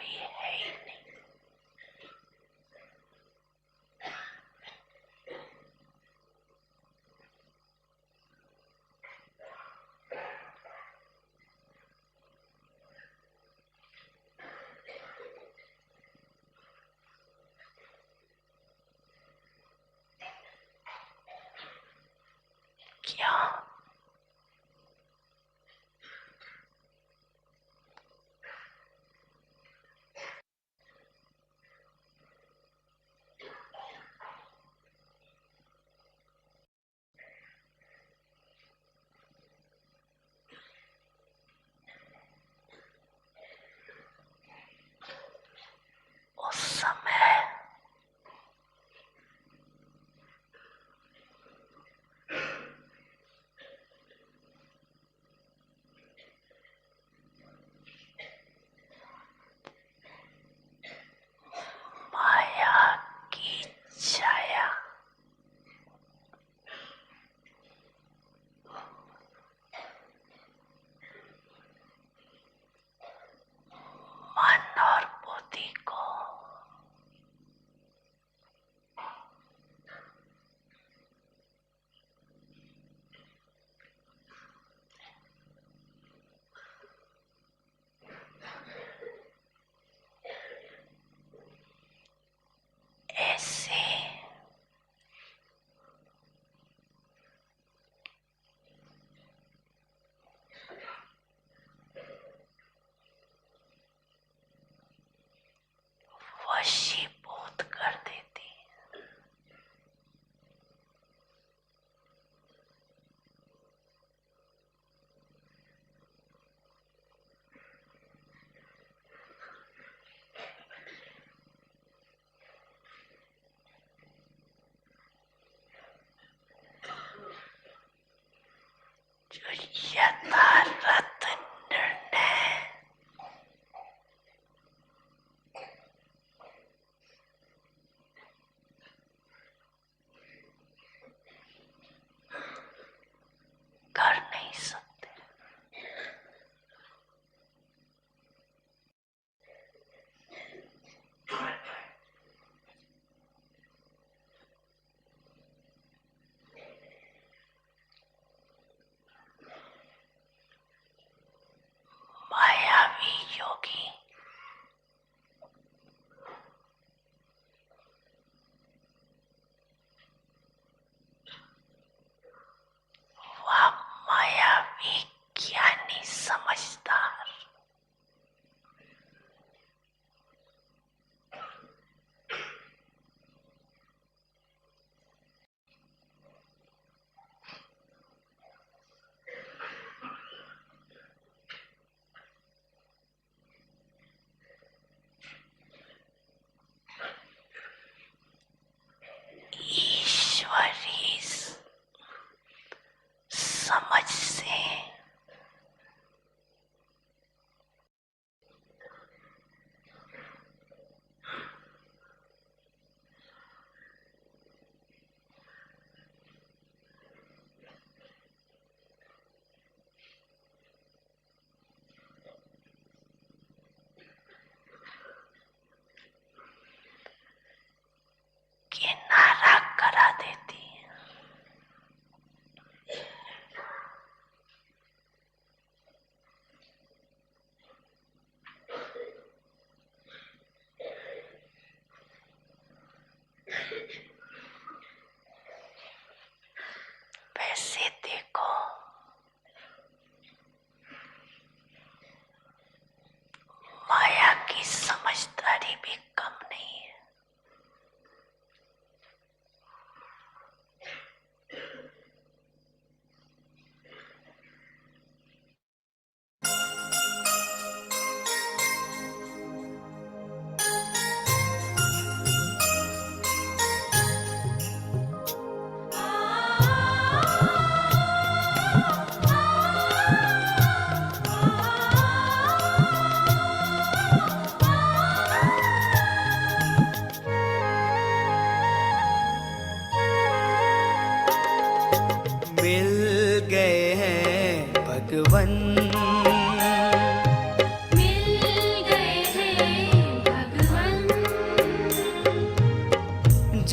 कोई है ही नहीं। क्या?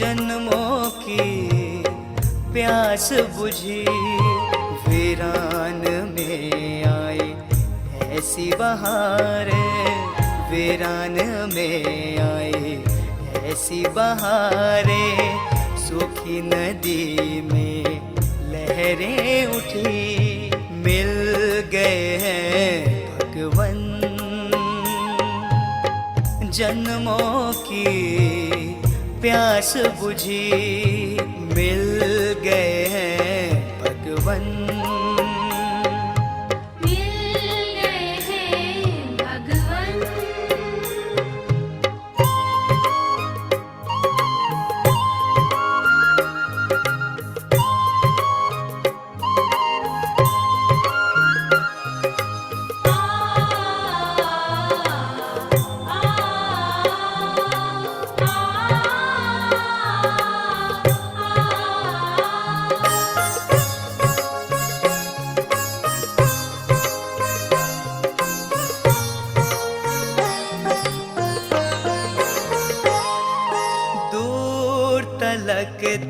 जन्मों की प्यास बुझी, वीरान में आई ऐसी बहारें, वीरान में आई ऐसी बहारें। सूखी नदी में लहरें उठी, मिल गए हैं भगवन। जन्मों की प्यास बुझी, मिल गए हैं भगवन।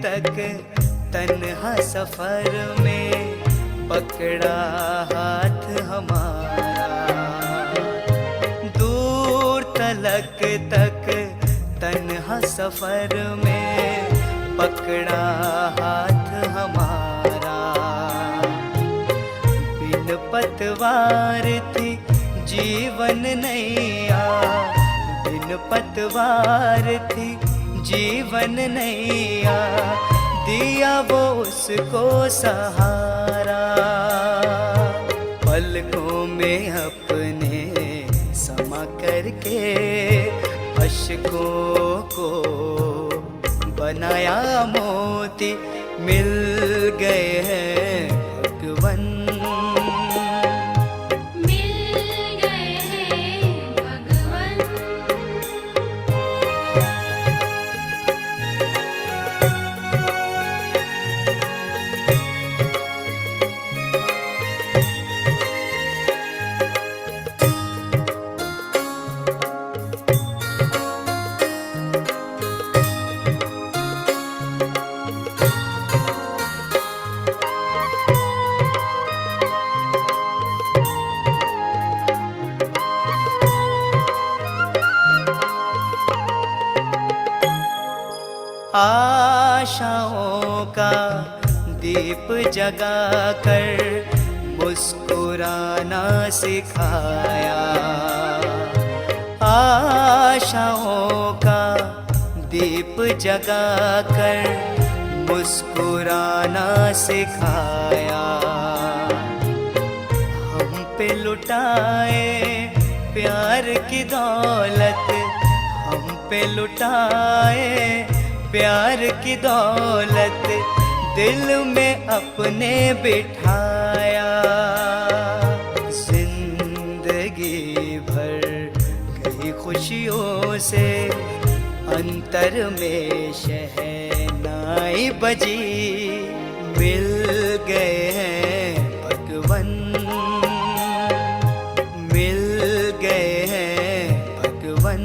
तक तन्हा सफर में पकड़ा हाथ हमारा, दूर तलक तक तन्हा सफर में पकड़ा हाथ हमारा। बिन पतवार थी जीवन नैया, बिन पतवार थी जीवन नैया, दिया वो उसको सहारा। पलकों में अपने समा करके अश्कों को बनाया मोती, मिल गए हैं भगवन। आशाओं का दीप जगाकर मुस्कुराना सिखाया, आशाओं का दीप जगाकर मुस्कुराना सिखाया। हम पे लुटाए प्यार की दौलत, हम पे लुटाए प्यार की दौलत, दिल में अपने बिठाया। जिंदगी भर गई खुशियों से, अंतर में शहनाई बजी, मिल गए हैं भगवन। मिल गए हैं भगवन।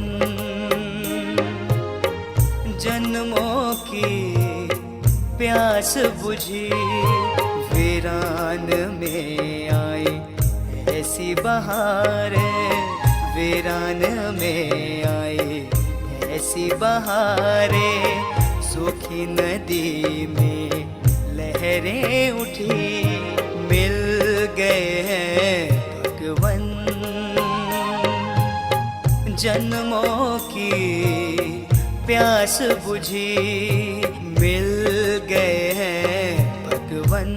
जन्मों की प्यास बुझी, वीरान में आई ऐसी बहारें, वीरान में आई ऐसी बहारें। सूखी नदी में लहरें उठी, मिल गए हैं भगवन। जन्मों की प्यास बुझी, मिल गए हैं भगवन।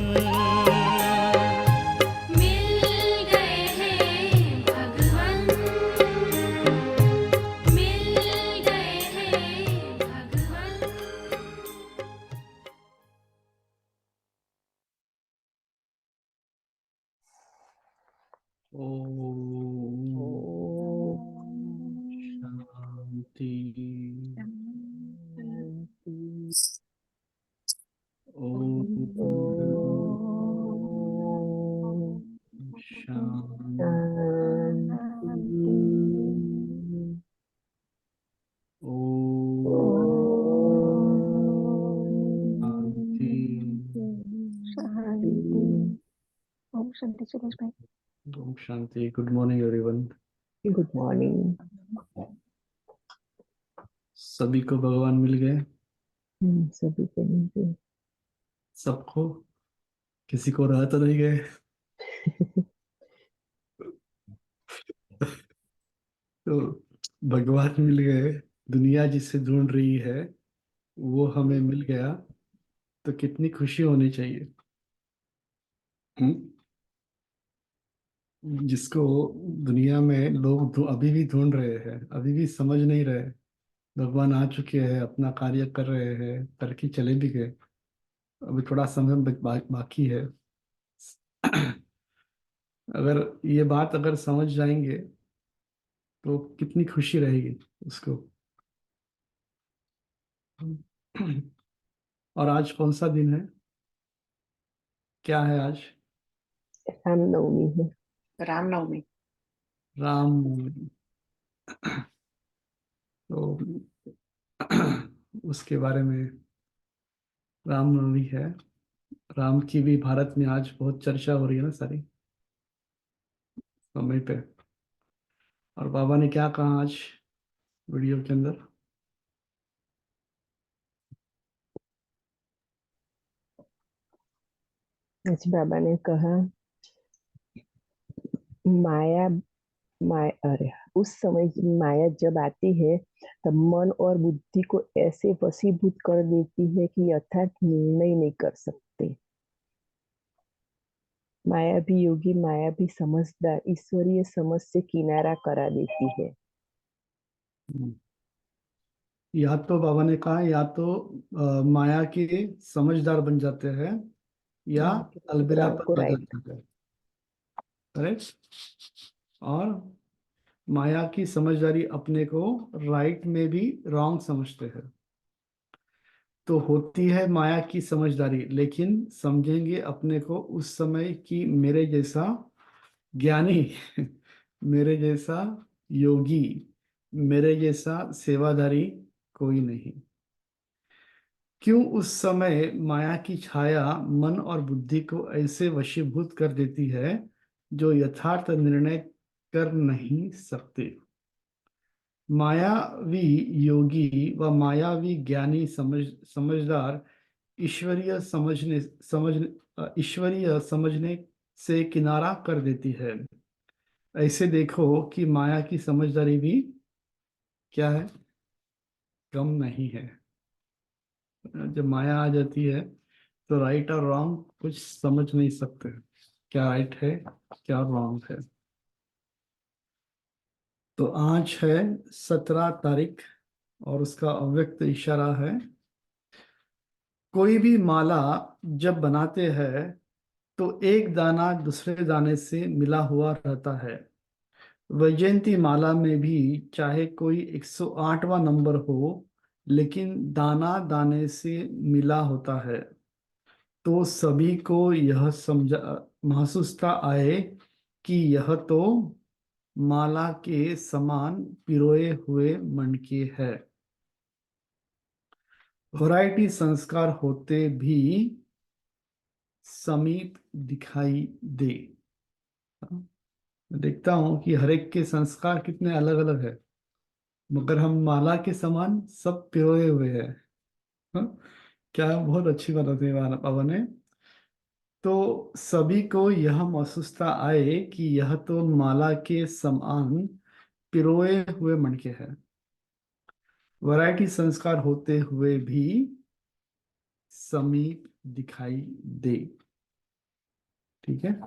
मिल गए हैं भगवन, मिल गए हैं भगवन। ओम शांति। ओम शांति। ओम शांति सुरेश भाई। ओम शांति। Good morning everyone. Good morning. सभी को भगवान मिल गए। सभी को मिलते। सबको, किसी को रह तो नहीं गए। तो भगवान मिल गए। दुनिया जिसे ढूंढ रही है वो हमें मिल गया, तो कितनी खुशी होनी चाहिए। हम्म? जिसको दुनिया में लोग अभी भी ढूंढ रहे हैं, अभी भी समझ नहीं रहे। भगवान आ चुके हैं, अपना कार्य कर रहे हैं, करके चले भी गए। अभी थोड़ा समय बाकी है। अगर ये बात अगर समझ जाएंगे तो कितनी खुशी रहेगी उसको। और आज कौन सा दिन है? क्या है आज? रामनवमी है। रामनवमी। रामनवमी। तो उसके बारे में, रामनवमी है। राम की भी भारत में आज बहुत चर्चा हो रही है ना, सारी समय पे। और बाबा ने क्या कहा आज वीडियो के अंदर? आज बाबा ने कहा, माया माया अरे उस समय माया जब आती है तब मन और बुद्धि को ऐसे वशीभूत कर देती है कि यथार्थ निर्णय नहीं कर सकते। माया भी योगी, माया भी समझदार ईश्वरीय समझ से किनारा करा देती है। या तो बाबा ने कहा, या तो माया के समझदार बन जाते हैं या रॉन्ग को अलबेलापन आ राइट। जाता है। करेक्ट। और माया की समझदारी अपने को राइट में भी रॉन्ग समझते हैं। तो होती है माया की समझदारी, लेकिन समझेंगे अपने को उस समय कि मेरे जैसा ज्ञानी, मेरे जैसा योगी, मेरे जैसा सेवाधारी कोई नहीं। क्यों उस समय माया की छाया मन और बुद्धि को ऐसे वशीभूत कर देती है जो यथार्थ निर्णय कर नहीं सकते। मायावी योगी व मायावी ज्ञानी समझदार ईश्वरीय समझने से किनारा कर देती है। ऐसे देखो कि माया की समझदारी भी क्या है? कम नहीं है। जब माया आ जाती है तो राइट और रॉन्ग कुछ समझ नहीं सकते, क्या राइट है क्या रॉन्ग है। तो आज है 17 तारीख और उसका अव्यक्त इशारा है, कोई भी माला जब बनाते हैं तो एक दाना दूसरे दाने से मिला हुआ रहता है। वैजयंती माला में भी चाहे कोई 108वां नंबर हो, लेकिन दाना दाने से मिला होता है। तो सभी को यह समझा महसूसता आए कि यह तो माला के समान पिरोए हुए मणके है। वैरायटी संस्कार होते भी समीप दिखाई दे। मैं देखता हूँ कि हर एक के संस्कार कितने अलग अलग है, मगर हम माला के समान सब पिरोए हुए हैं। हाँ? क्या बहुत अच्छी बात होती है बाबा ने। तो सभी को यह महसूसता आए कि यह तो माला के समान पिरोए हुए मणके हैं। वैरायटी संस्कार होते हुए भी समीप दिखाई दे। ठीक है।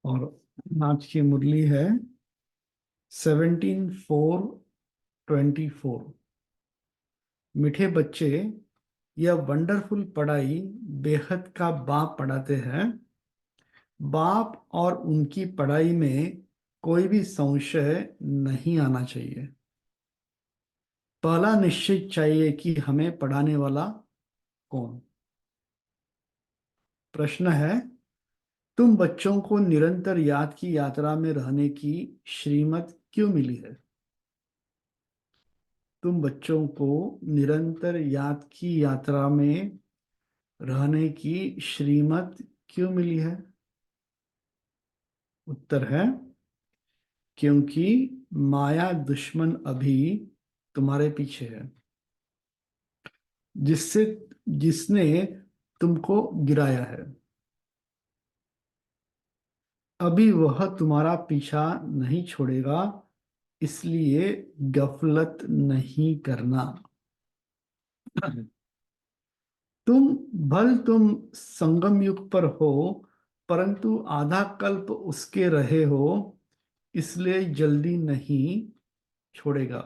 और आज की मुरली है 17/4/24। मीठे बच्चे, यह वंडरफुल पढ़ाई बेहद का बाप पढ़ाते हैं। बाप और उनकी पढ़ाई में कोई भी संशय नहीं आना चाहिए। पहला निश्चित चाहिए कि हमें पढ़ाने वाला कौन। प्रश्न है, तुम बच्चों को निरंतर याद की यात्रा में रहने की श्रीमत क्यों मिली है? तुम बच्चों को निरंतर याद की यात्रा में रहने की श्रीमत क्यों मिली है? उत्तर है क्योंकि माया दुश्मन अभी तुम्हारे पीछे है, जिससे जिसने तुमको गिराया है। अभी वह तुम्हारा पीछा नहीं छोड़ेगा, इसलिए गफलत नहीं करना। तुम संगम युग पर हो, परंतु आधा कल्प उसके रहे हो, इसलिए जल्दी नहीं छोड़ेगा।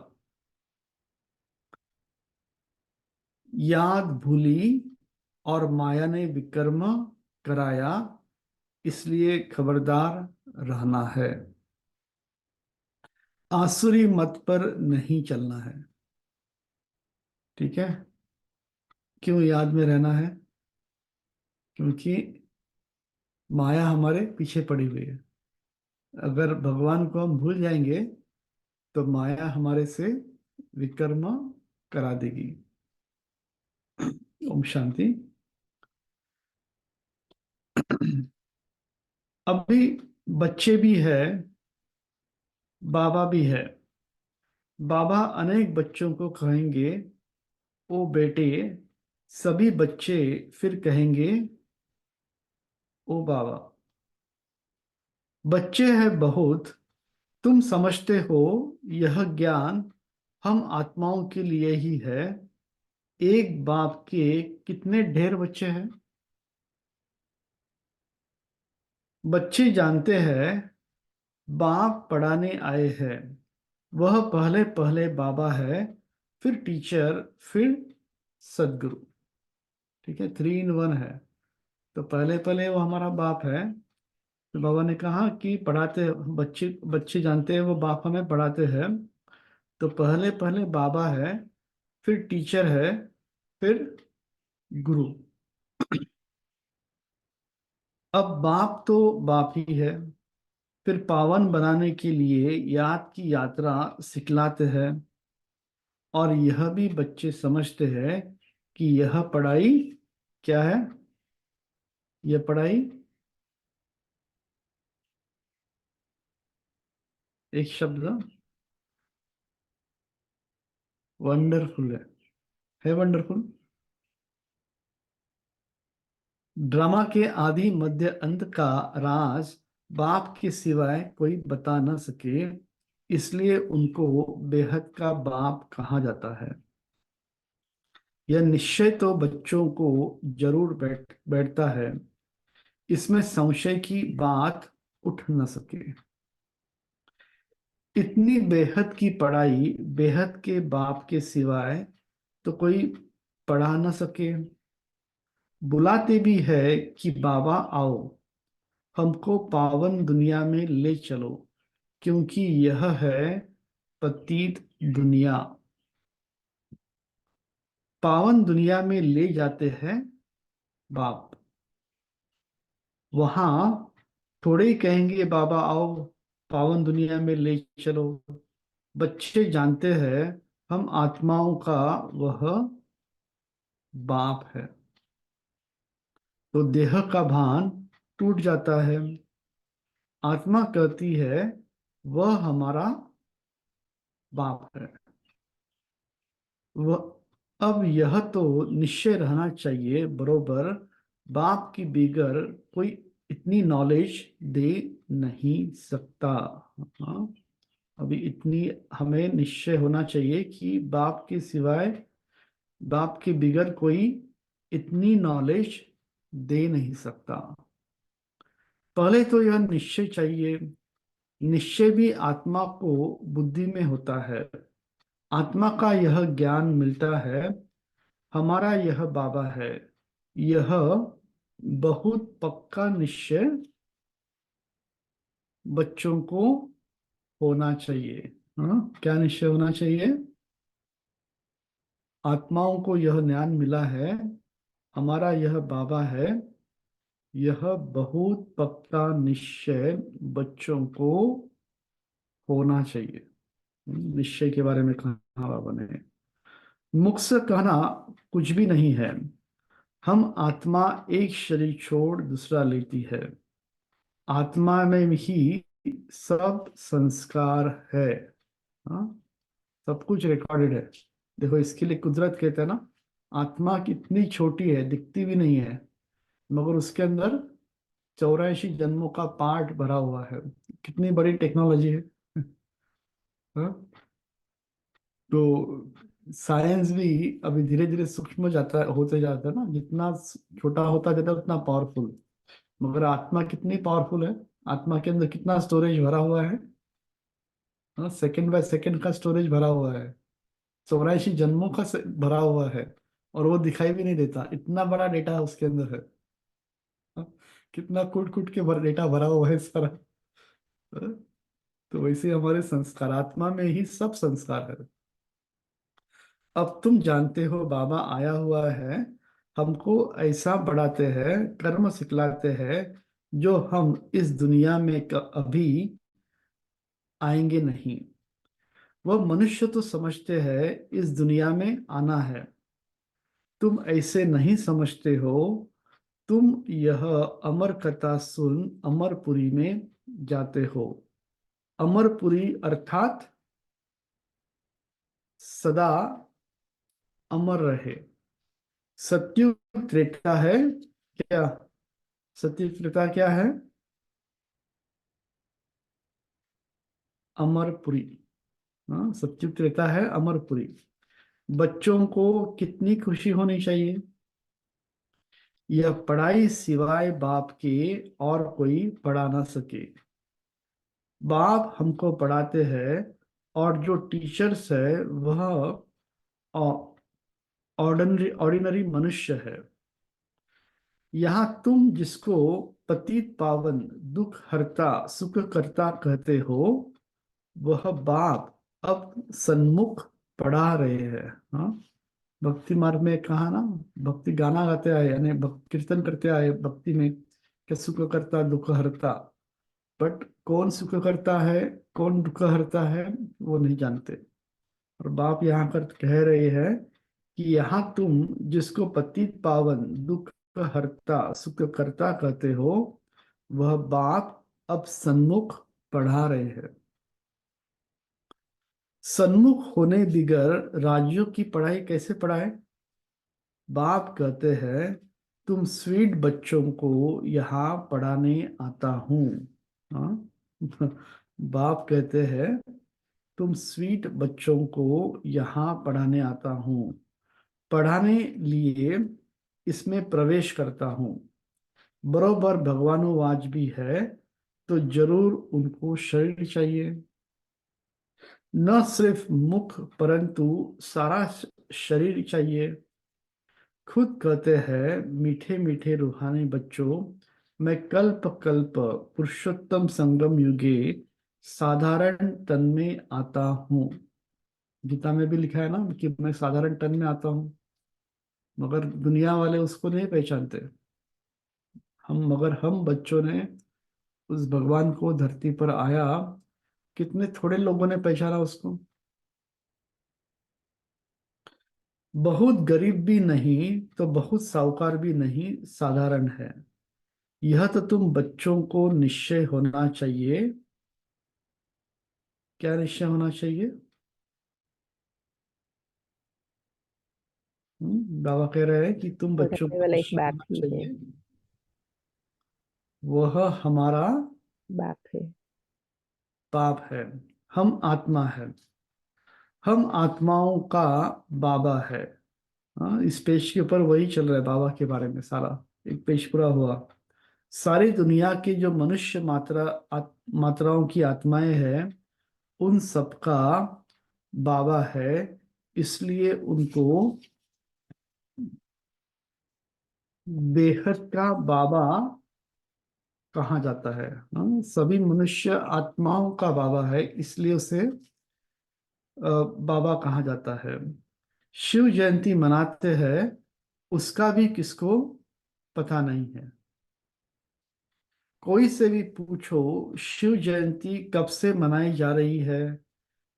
याद भूली और माया ने विकर्म कराया, इसलिए खबरदार रहना है। आसुरी मत पर नहीं चलना है। ठीक है? क्यों याद में रहना है? क्योंकि माया हमारे पीछे पड़ी हुई है। अगर भगवान को हम भूल जाएंगे तो माया हमारे से विकर्म करा देगी। ओम शांति। अभी बच्चे भी है, बाबा भी है। बाबा अनेक बच्चों को कहेंगे, ओ बेटे। सभी बच्चे फिर कहेंगे, ओ बाबा। बच्चे हैं बहुत, तुम समझते हो यह ज्ञान हम आत्माओं के लिए ही है। एक बाप के कितने ढेर बच्चे हैं? बच्चे जानते हैं बाप पढ़ाने आए हैं। वह पहले पहले बाबा है, फिर टीचर, फिर सदगुरु। ठीक है, 3 in 1 है। तो पहले पहले वो हमारा बाप है। तो बाबा ने कहा कि पढ़ाते बच्चे बच्चे जानते हैं वो बाप हमें पढ़ाते हैं। तो पहले पहले बाबा है, फिर टीचर है, फिर गुरु। अब बाप तो बाप ही है, फिर पावन बनाने के लिए याद की यात्रा सिखलाते हैं। और यह भी बच्चे समझते हैं कि यह पढ़ाई क्या है? यह पढ़ाई एक शब्द, वंडरफुल है वंडरफुल। ड्रामा के आदि मध्य अंत का राज बाप के सिवाय कोई बता न सके, इसलिए उनको बेहद का बाप कहा जाता है। यह निश्चय तो बच्चों को जरूर बैठता है, इसमें संशय की बात उठ न सके। इतनी बेहद की पढ़ाई बेहद के बाप के सिवाय तो कोई पढ़ा न सके। बुलाते भी है कि बाबा आओ, हमको पावन दुनिया में ले चलो, क्योंकि यह है पतित दुनिया। पावन दुनिया में ले जाते हैं बाप। वहां थोड़े ही कहेंगे बाबा आओ पावन दुनिया में ले चलो। बच्चे जानते हैं हम आत्माओं का वह बाप है। तो देह का भान टूट जाता है। आत्मा कहती है वह हमारा बाप है। वह अब यह तो निश्चय रहना चाहिए बरोबर, बाप की बिगर कोई इतनी नॉलेज दे नहीं सकता। हाँ, अभी इतनी हमें निश्चय होना चाहिए कि बाप के सिवाय बाप के बिगर कोई इतनी नॉलेज दे नहीं सकता। पहले तो यह निश्चय चाहिए। निश्चय भी आत्मा को बुद्धि में होता है। आत्मा का यह ज्ञान मिलता है हमारा यह बाबा है। यह बहुत पक्का निश्चय बच्चों को होना चाहिए। हाँ, क्या निश्चय होना चाहिए? आत्माओं को यह ज्ञान मिला है हमारा यह बाबा है। यह बहुत पक्का निश्चय बच्चों को होना चाहिए। निश्चय के बारे में कहा बाबा ने। मुख से कहना कुछ भी नहीं है, हम आत्मा एक शरीर छोड़ दूसरा लेती है। आत्मा में ही सब संस्कार है। हाँ, सब कुछ रिकॉर्डेड है। देखो, इसके लिए कुदरत कहता है ना, आत्मा कितनी छोटी है, दिखती भी नहीं है, मगर उसके अंदर 84 जन्मों का पार्ट भरा हुआ है। कितनी बड़ी टेक्नोलॉजी है। हाँ? तो साइंस भी अभी धीरे धीरे सूक्ष्म जाता होते जाता है ना, जितना छोटा होता जाता है उतना पावरफुल। मगर आत्मा कितनी पावरफुल है। आत्मा के अंदर कितना स्टोरेज भरा हुआ है। हाँ, सेकंड बाय सेकंड का स्टोरेज भरा हुआ है। 84 जन्मों का भरा हुआ है। और वो दिखाई भी नहीं देता, इतना बड़ा डेटा उसके अंदर है। हाँ, कितना कूट कूट के डेटा भरा हुआ है सारा। हाँ, तो वैसे हमारे संस्कार, आत्मा में ही सब संस्कार है। अब तुम जानते हो, बाबा आया हुआ है, हमको ऐसा बढ़ाते हैं, कर्म सिखलाते हैं जो हम इस दुनिया में अभी आएंगे नहीं। वह मनुष्य तो समझते हैं इस दुनिया में आना है। तुम ऐसे नहीं समझते हो। तुम यह अमर कथा सुन अमरपुरी में जाते हो। अमरपुरी अर्थात सदा अमर रहे। सत्युग त्रेता है क्या? सत्युग त्रेता क्या है? अमरपुरी। हाँ, सत्युग त्रेता है अमरपुरी। बच्चों को कितनी खुशी होनी चाहिए। यह पढ़ाई सिवाय बाप के और कोई पढ़ा ना सके। बाप हमको पढ़ाते हैं, और जो टीचर्स है वह ऑर्डिनरी ऑर्डिनरी मनुष्य है। यहाँ तुम जिसको पतित पावन दुख हरता सुख करता कहते हो, वह बाप अब सन्मुख पढ़ा रहे हैं। हाँ, भक्ति मार्ग में कहा ना, भक्ति गाना गाते आए, यानी कीर्तन करते आए भक्ति में, कि सुख करता दुख हरता। बट कौन सुख करता है, कौन दुख हरता है, वो नहीं जानते। और बाप यहाँ कर कह रहे हैं कि यहाँ तुम जिसको पतित पावन दुख हरता सुख करता कहते हो, वह बाप अब सन्मुख पढ़ा रहे हैं। सन्मुख होने बिगर राज्यों की पढ़ाई कैसे पढ़ाए। बाप कहते हैं, तुम स्वीट बच्चों को यहाँ पढ़ाने आता हूँ। हाँ? बाप कहते हैं, तुम स्वीट बच्चों को यहाँ पढ़ाने आता हूँ। पढ़ाने लिए इसमें प्रवेश करता हूँ। बरोबर भगवानुवाच भी है, तो जरूर उनको शरीर चाहिए। न सिर्फ मुख परंतु सारा शरीर चाहिए। खुद कहते हैं, मीठे मीठे रूहानी बच्चों, मैं कल्प कल्प पुरुषोत्तम संगम युगे साधारण तन में आता हूँ। गीता में भी लिखा है ना कि मैं साधारण तन में आता हूँ। मगर दुनिया वाले उसको नहीं पहचानते। मगर हम बच्चों ने उस भगवान को धरती पर आया, कितने थोड़े लोगों ने पहचाना उसको। बहुत गरीब भी नहीं तो बहुत साहूकार भी नहीं, साधारण है। यह तो तुम बच्चों को निश्चय होना चाहिए। क्या निश्चय होना चाहिए? बाबा कह रहे हैं कि तुम बच्चों पढ़ाने को वाला एक निश्चय बाप होना ही है। चाहिए, वह हमारा बाप है। बाप है। हम आत्मा है। हम आत्माओं का बाबा है। हाँ, इस पेज के ऊपर वही चल रहा है, बाबा के बारे में सारा। एक पेज पूरा हुआ। सारी दुनिया की जो मनुष्य मात्राओं की आत्माएं हैं, उन सबका बाबा है। इसलिए उनको बेहद का बाबा कहा जाता है। हाँ, सभी मनुष्य आत्माओं का बाबा है, इसलिए उसे बाबा कहा जाता है। शिव जयंती मनाते हैं, उसका भी किसको पता नहीं है। कोई से भी पूछो शिव जयंती कब से मनाई जा रही है,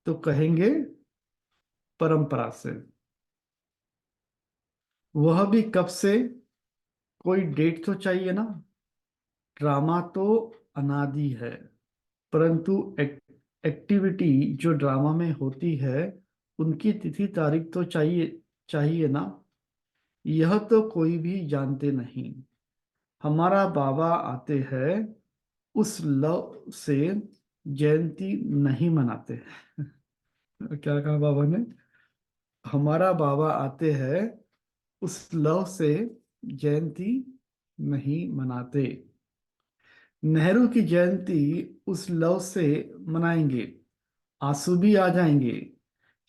तो कहेंगे परंपरा से। वह भी कब से? कोई डेट तो चाहिए ना। ड्रामा तो अनादि है, परंतु एक्टिविटी जो ड्रामा में होती है उनकी तिथि तारीख तो चाहिए चाहिए ना। यह तो कोई भी जानते नहीं। हमारा बाबा आते हैं, उस लव से जयंती नहीं मनाते। क्या कहा बाबा ने? हमारा बाबा आते हैं, उस लव से जयंती नहीं मनाते। नेहरू की जयंती उस लव से मनाएंगे, आंसू भी आ जाएंगे।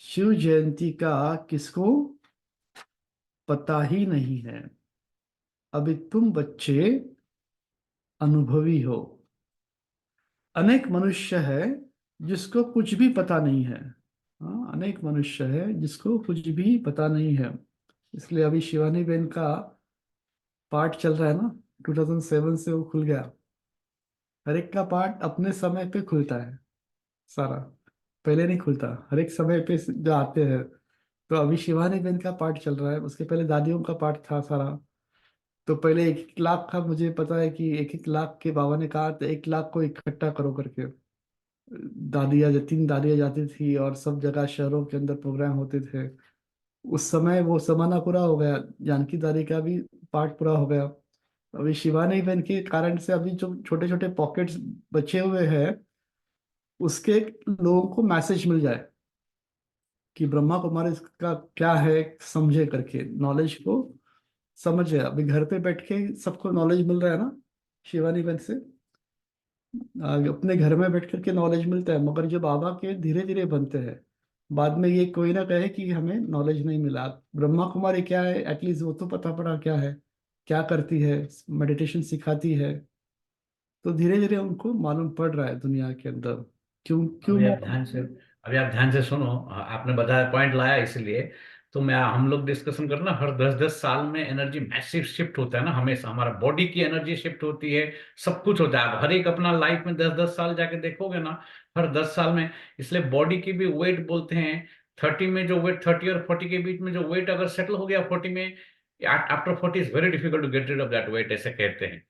शिव जयंती का किसको पता ही नहीं है। अभी तुम बच्चे अनुभवी हो। अनेक मनुष्य है जिसको कुछ भी पता नहीं है। हाँ, अनेक मनुष्य है जिसको कुछ भी पता नहीं है। इसलिए अभी शिवानी बेन का पार्ट चल रहा है ना, 2007 से वो खुल गया। हर एक का पार्ट अपने समय पे खुलता है सारा, पहले नहीं खुलता। हर एक समय पे जो आते हैं। तो अभी शिवानी बेन का पार्ट चल रहा है, उसके पहले दादियों का पार्ट था सारा। तो पहले 1 1 लाख का मुझे पता है कि 1 1 लाख के बाबा ने कहा था, 1 लाख को इकट्ठा करो करके। दादियाँ 3 दादियाँ जाती थी और सब जगह शहरों के अंदर प्रोग्राम होते थे। उस समय वो जमाना पूरा हो गया, जानकी दादी का भी पार्ट पूरा हो गया। अभी शिवानी बहन के कारण से अभी जो छोटे छोटे पॉकेट्स बचे हुए हैं, उसके लोगों को मैसेज मिल जाए कि ब्रह्मा कुमारी का क्या है, समझे करके नॉलेज को समझे। अभी घर पे बैठ के सबको नॉलेज मिल रहा है ना शिवानी बहन से। अपने घर में बैठ करके नॉलेज मिलता है, मगर जो बाबा के धीरे धीरे बनते हैं, बाद में ये कोई ना कहे कि हमें नॉलेज नहीं मिला। ब्रह्मा कुमारी क्या है, एटलीस्ट वो तो पता पड़ा क्या है, क्या करती है, मेडिटेशन सिखाती है। तो धीरे धीरे उनको मालूम पड़ रहा है दुनिया के अंदर क्यों क्यों अभी आप ध्यान से अभी आप ध्यान से सुनो। आपने बताया, पॉइंट लाया, इसलिए तो मैं हम लोग डिस्कशन करना, हर 10 10 साल में एनर्जी मैसिव शिफ्ट होता है ना, हमेशा हमारा बॉडी की एनर्जी शिफ्ट होती है, सब कुछ होता है। आप हर एक अपना लाइफ में 10 10 साल जाके देखोगे ना, हर 10 साल में। इसलिए बॉडी की भी वेट बोलते हैं, 30 में जो वेट, 30 और 40 के बीच में जो वेट अगर सेटल हो गया 40 में, after 40 is very difficult to get rid of that weight, ऐसे कहते हैं।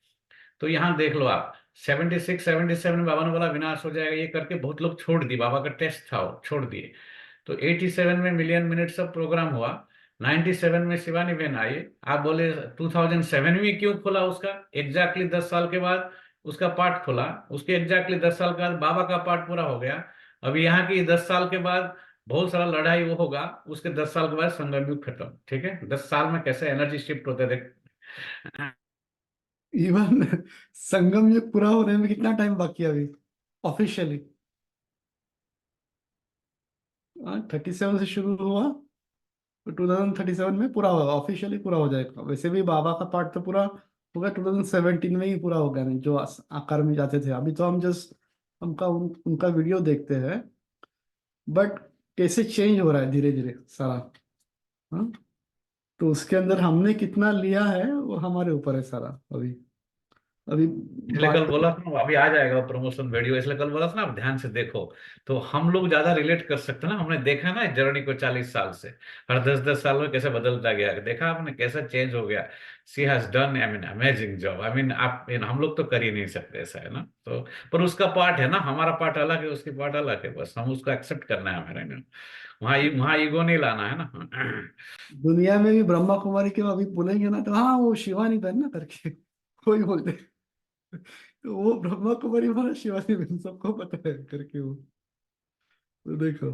तो यहाँ देख लो आप, 76 77 में बाबा ने बोला विनाश हो जाएगा, ये करके बहुत लोग छोड़ दिए, बाबा का टेस्ट था वो छोड़ दिए। तो 87 में मिलियन मिनट्स का प्रोग्राम हुआ, 97 में शिवानी बहन आई। आप बोले 2007 में क्यों खोला उसका? एग्जैक्टली 10 साल के बाद उसका पार्ट खोला, उसके एग्जैक्टली 10 साल के बाद बाबा का पार्ट पूरा हो गया। अभी यहाँ की 10 साल के बाद बहुत सारा लड़ाई वो होगा, उसके 10 साल के बाद संगम युग खत्म। ठीक है, 10 साल में कैसे एनर्जी शिफ्ट होते देख। इवन संगम युग पूरा होने में कितना टाइम बाकी है अभी ऑफिशियली? 37 से शुरू हुआ तो 2037 में पूरा होगा, ऑफिशियली पूरा हो जाएगा। वैसे भी बाबा का पार्ट तो पूरा होगा 2017 में ही पूरा हो गया, नहीं जो आकार में जाते थे। अभी तो हम जस्ट उनका वीडियो देखते हैं, बट कैसे चेंज हो रहा है धीरे धीरे सारा। हाँ, तो उसके अंदर हमने कितना लिया है वो हमारे ऊपर है सारा। अभी अभी इसलिए कल बात बोला था ना, अभी आ जाएगा प्रमोशन वीडियो, इसलिए कल बोला था ना, आप ध्यान से देखो। तो हम लोग ज्यादा रिलेट कर सकते हैं ना, हमने देखा ना जर्नी को 40 साल से, हर 10 10 साल में कैसे बदलता गया, देखा आपने कैसा चेंज हो गया। She has done, I mean amazing job. I mean आप हम लोग तो कर ही नहीं सकते ऐसा, है ना। तो पर उसका पार्ट है ना, हमारा पार्ट अलग है, उसकी पार्ट अलग है, बस हम उसको एक्सेप्ट करना है हमारे में। वहाँ ईगो नहीं लाना है ना। दुनिया में भी ब्रह्मा कुमारी के अभी बोलेंगे ना तो हाँ वो शिवानी बहन ना करके कोई बोलते, तो वो ब्रह्मा कुमारी वाला शिवानी बहन सबको पता है करके वो। तो देखो,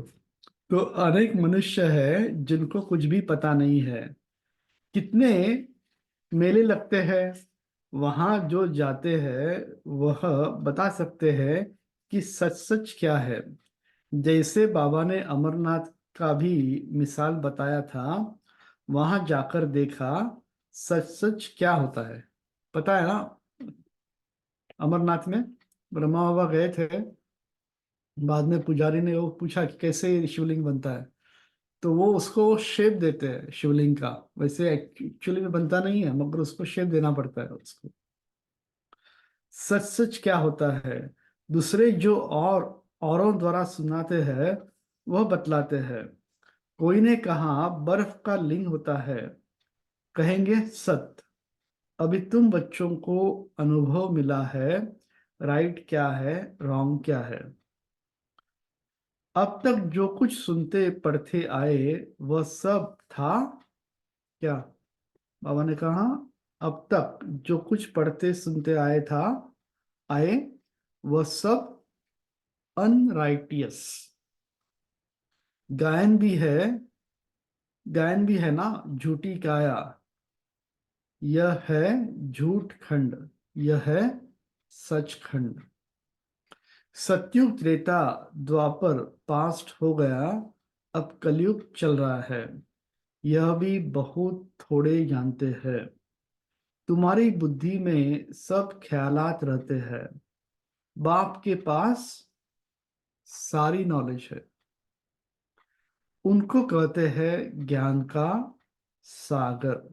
तो अनेक मनुष्य है जिनको कुछ भी पता नहीं है। कितने मेले लगते हैं, वहां जो जाते हैं वह बता सकते हैं कि सच सच क्या है। जैसे बाबा ने अमरनाथ का भी मिसाल बताया था, वहां जाकर देखा सच सच क्या होता है। पता है ना, अमरनाथ में ब्रह्मा बाबा गए थे, बाद में पुजारी ने वो पूछा कि कैसे शिवलिंग बनता है, तो वो उसको शेप देते हैं शिवलिंग का। वैसे एक्चुअली में बनता नहीं है, मगर उसको शेप देना पड़ता है उसको। सच सच क्या होता है, दूसरे जो और औरों द्वारा सुनाते हैं वह बतलाते हैं। कोई ने कहा बर्फ का लिंग होता है, कहेंगे सत्य। अभी तुम बच्चों को अनुभव मिला है राइट क्या है, रॉन्ग क्या है। अब तक जो कुछ सुनते पढ़ते आए वह सब था क्या। बाबा ने कहा अब तक जो कुछ पढ़ते सुनते आए वह सब अनराइटियस। गायन भी है, गायन भी है ना, झूठी काया। यह है झूठ खंड, यह है सचखंड। सतयुग त्रेता द्वापर पास्ट हो गया, अब कलयुग चल रहा है। यह भी बहुत थोड़े जानते हैं। तुम्हारी बुद्धि में सब ख्यालात रहते हैं। बाप के पास सारी नॉलेज है। उनको कहते हैं ज्ञान का सागर।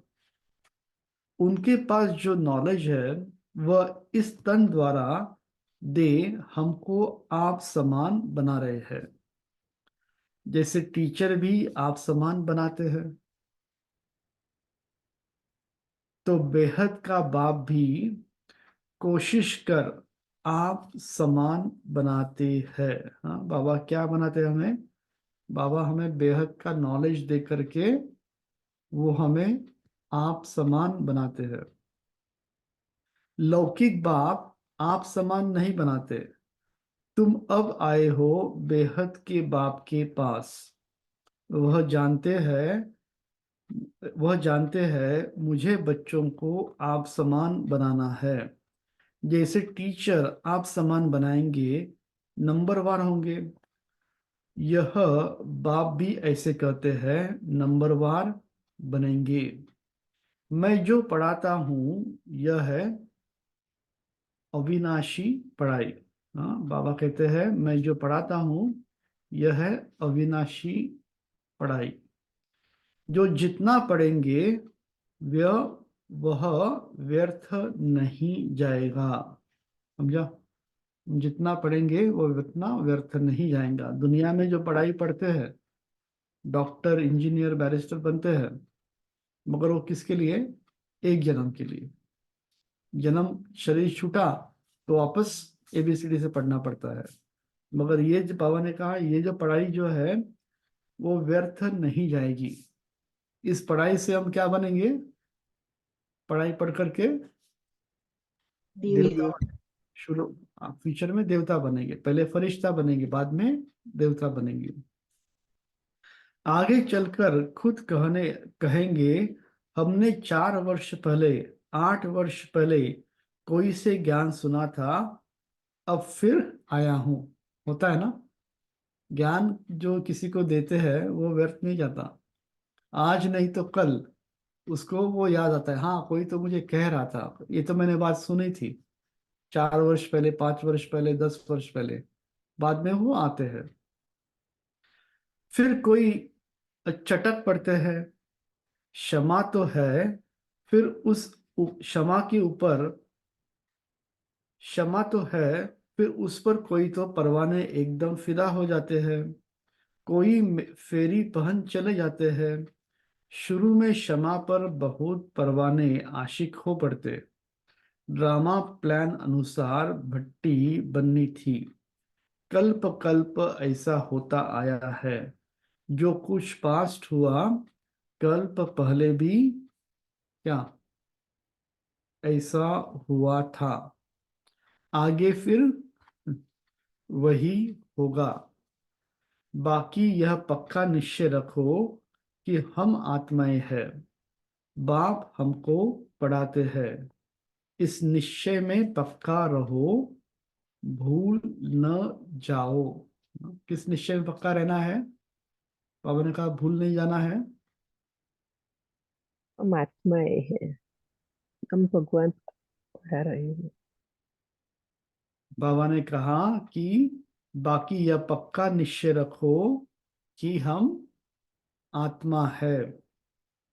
उनके पास जो नॉलेज है वह इस तन द्वारा दे हमको आप समान बना रहे हैं। जैसे टीचर भी आप समान बनाते हैं, तो बेहद का बाप भी कोशिश कर आप समान बनाते हैं। हाँ, बाबा क्या बनाते हैं हमें। बाबा हमें बेहद का नॉलेज दे करके वो हमें आप समान बनाते हैं। लौकिक बाप आप समान नहीं बनाते। तुम अब आए हो बेहद के बाप के पास। वह जानते हैं, वह जानते हैं मुझे बच्चों को आप समान बनाना है। जैसे टीचर आप समान बनाएंगे, नंबरवार होंगे। यह बाप भी ऐसे कहते हैं, नंबरवार बनेंगे। मैं जो पढ़ाता हूँ यह है अविनाशी पढ़ाई। हाँ, बाबा कहते हैं मैं जो पढ़ाता हूँ यह है अविनाशी पढ़ाई। जो जितना पढ़ेंगे वह वह व्यर्थ नहीं जाएगा। समझा। जितना पढ़ेंगे वो उतना व्यर्थ नहीं जाएगा। दुनिया में जो पढ़ाई पढ़ते हैं, डॉक्टर इंजीनियर बैरिस्टर बनते हैं, मगर वो किसके लिए, एक जन्म के लिए। जन्म शरीर छूटा तो वापस एबीसीडी से पढ़ना पड़ता है। मगर ये जो बाबा ने कहा ये जो पढ़ाई जो है वो व्यर्थ नहीं जाएगी। इस पढ़ाई से हम क्या बनेंगे, पढ़ाई पढ़ करके देवी देवता। देव शुरू फ्यूचर में देवता बनेंगे। पहले फरिश्ता बनेंगे, बाद में देवता बनेंगे। आगे चलकर खुद कहेंगे हमने 4 वर्ष पहले, 8 वर्ष पहले कोई से ज्ञान सुना था, अब फिर आया हूं। होता है ना, ज्ञान जो किसी को देते हैं वो व्यर्थ नहीं जाता। आज नहीं तो कल उसको वो याद आता है, हाँ कोई तो मुझे कह रहा था, ये तो मैंने बात सुनी थी 4 वर्ष पहले, 5 वर्ष पहले, 10 वर्ष पहले। बाद में वो आते हैं। फिर कोई चटक पड़ते हैं, क्षमा तो है। फिर उस क्षमा के ऊपर, क्षमा तो है, फिर उस पर कोई तो परवाने एकदम फिदा हो जाते हैं। कोई फेरी पहन चले जाते हैं। शुरू में क्षमा पर बहुत परवाने आशिक हो पड़ते। ड्रामा प्लान अनुसार भट्टी बननी थी। कल्प कल्प ऐसा होता आया है। जो कुछ पास्ट हुआ कल्प पहले भी क्या ऐसा हुआ था, आगे फिर वही होगा। बाकी यह पक्का निश्चय रखो कि हम आत्माएं हैं। बाप हमको पढ़ाते हैं। इस निश्चय में पक्का रहो, भूल न जाओ। किस निश्चय में पक्का रहना है। बाबा ने कहा भूल नहीं जाना है। हम आत्माएं हैं, हम भगवान को पढ़ा रहे हैं। बाबा ने कहा कि बाकी यह पक्का निश्चय रखो कि हम आत्मा है।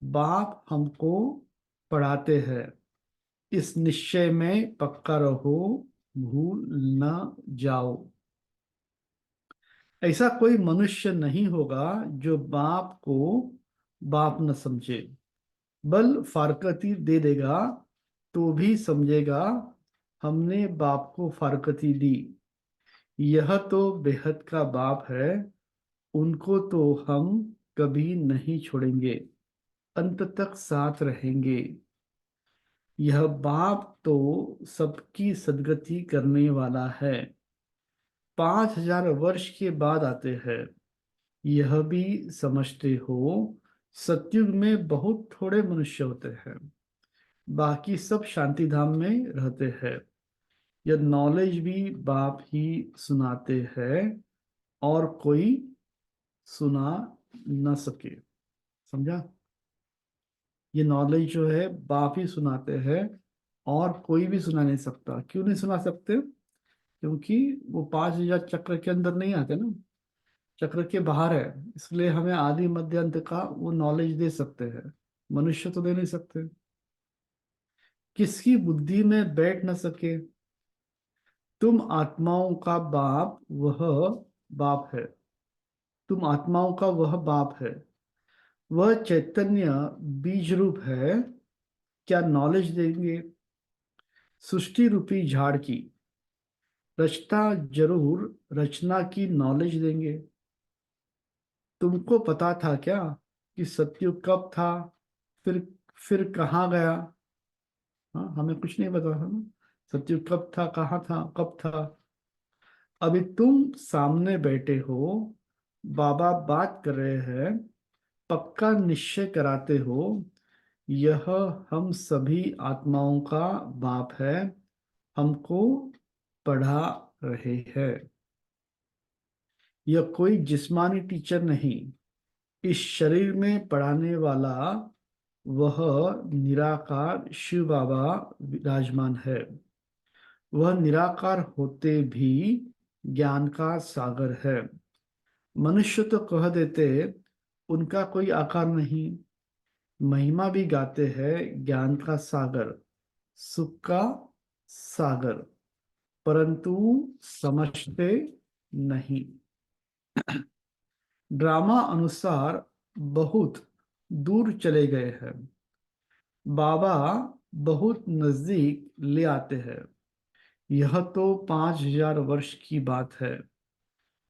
बाप हमको पढ़ाते हैं। इस निश्चय में पक्का रहो, भूल न जाओ। ऐसा कोई मनुष्य नहीं होगा जो बाप को बाप न समझे। बल फारकती दे देगा तो भी समझेगा हमने बाप को फारकती दी। यह तो बेहद का बाप है, उनको तो हम कभी नहीं छोड़ेंगे, अंत तक साथ रहेंगे। यह बाप तो सबकी सदगति करने वाला है। 5000 वर्ष के बाद आते हैं। यह भी समझते हो सतयुग में बहुत थोड़े मनुष्य होते हैं, बाकी सब शांति धाम में रहते हैं। यह नॉलेज भी बाप ही सुनाते हैं और कोई सुना न सके। समझा? ये नॉलेज जो है बाप ही सुनाते हैं और कोई भी सुना नहीं सकता। क्यों नहीं सुना सकते? क्योंकि वो 5000 चक्र के अंदर नहीं आते ना, चक्र के बाहर है। इसलिए हमें आदि मध्य अंत का वो नॉलेज दे सकते हैं, मनुष्य तो दे नहीं सकते। किसकी बुद्धि में बैठ न सके, तुम आत्माओं का बाप वह बाप है। तुम आत्माओं का वह बाप है। वह चैतन्य बीज रूप है। क्या नॉलेज देंगे? सृष्टि रूपी झाड़ की रचता जरूर, रचना की नॉलेज देंगे। तुमको पता था क्या कि सतयुग कब था, फिर कहाँ गया? हाँ, हमें कुछ नहीं पता था ना, सतयुग कब था, कहाँ था, कब था। अभी तुम सामने बैठे हो, बाबा बात कर रहे हैं, पक्का निश्चय कराते हो यह हम सभी आत्माओं का बाप है, हमको पढ़ा रहे हैं। यह कोई जिस्मानी टीचर नहीं, इस शरीर में पढ़ाने वाला वह निराकार शिव बाबा विराजमान है। वह निराकार होते भी ज्ञान का सागर है। मनुष्य तो कह देते उनका कोई आकार नहीं, महिमा भी गाते हैं ज्ञान का सागर, सुख का सागर, परंतु समझते नहीं। ड्रामा अनुसार बहुत दूर चले गए हैं, बाबा बहुत नजदीक ले आते हैं। यह तो 5000 वर्ष की बात है।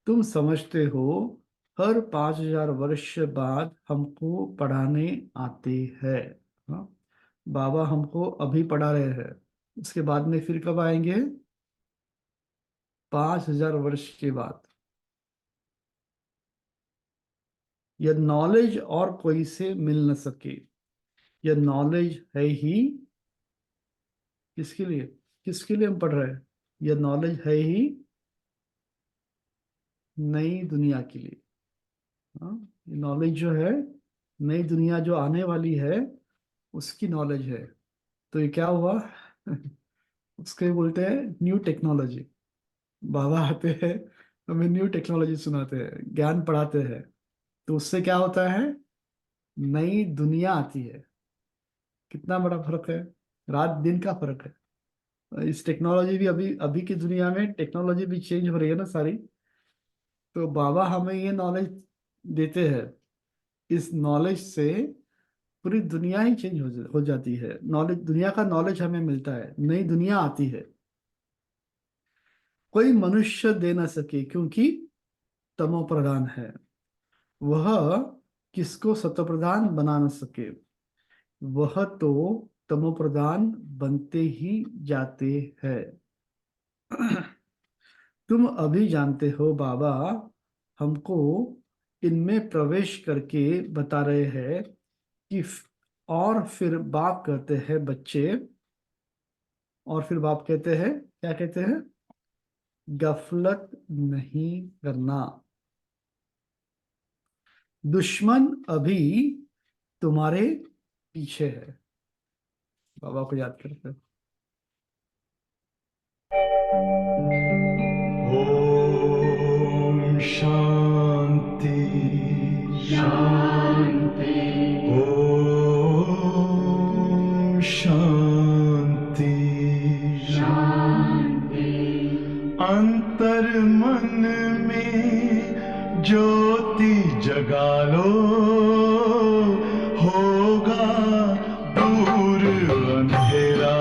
तुम समझते हो हर 5000 वर्ष बाद हमको पढ़ाने आते हैं। हाँ, बाबा हमको अभी पढ़ा रहे हैं, उसके बाद में फिर कब आएंगे? 5000 वर्ष के बाद। यह नॉलेज और कोई से मिल न सके। यह नॉलेज है ही किसके लिए? किसके लिए हम पढ़ रहे हैं? यह नॉलेज है ही नई दुनिया के लिए। हाँ, ये नॉलेज जो है नई दुनिया जो आने वाली है उसकी नॉलेज है। तो ये क्या हुआ? उसके बोलते हैं न्यू टेक्नोलॉजी। बाबा आते हैं, हमें न्यू टेक्नोलॉजी सुनाते हैं, ज्ञान पढ़ाते हैं, तो उससे क्या होता है? नई दुनिया आती है। कितना बड़ा फर्क है, रात दिन का फर्क है। इस टेक्नोलॉजी भी अभी अभी की दुनिया में टेक्नोलॉजी भी चेंज हो रही है ना सारी। तो बाबा हमें ये नॉलेज देते हैं, इस नॉलेज से पूरी दुनिया ही चेंज हो जाती है। नॉलेज, दुनिया का नॉलेज हमें मिलता है, नई दुनिया आती है। कोई मनुष्य दे ना सके क्योंकि तमो प्रधान है। वह किसको सतो प्रधान बना न सके, वह तो तमो प्रधान बनते ही जाते हैं। तुम अभी जानते हो बाबा हमको इनमें प्रवेश करके बता रहे हैं कि और फिर बाप कहते हैं बच्चे, और फिर बाप कहते हैं, क्या कहते हैं? गफलत नहीं करना। दुश्मन अभी तुम्हारे पीछे है। बाबा को याद करते हैं। ओम शांति शांति। ओम शांति शांति। अंतर मन में ज्योति जगा लो, होगा दूर अंधेरा।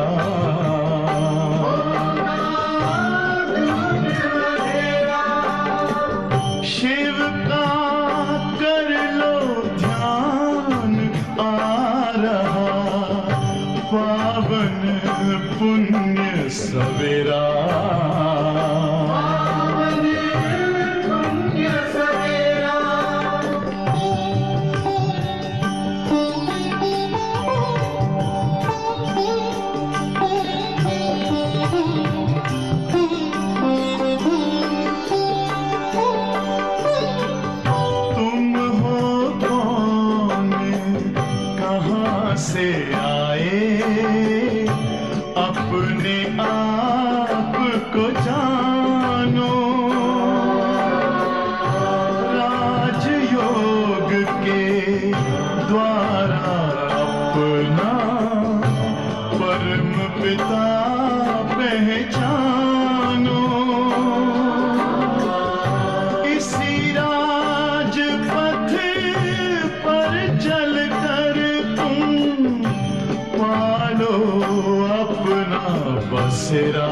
पथ पर चल कर तुम पालो अपना बसेरा।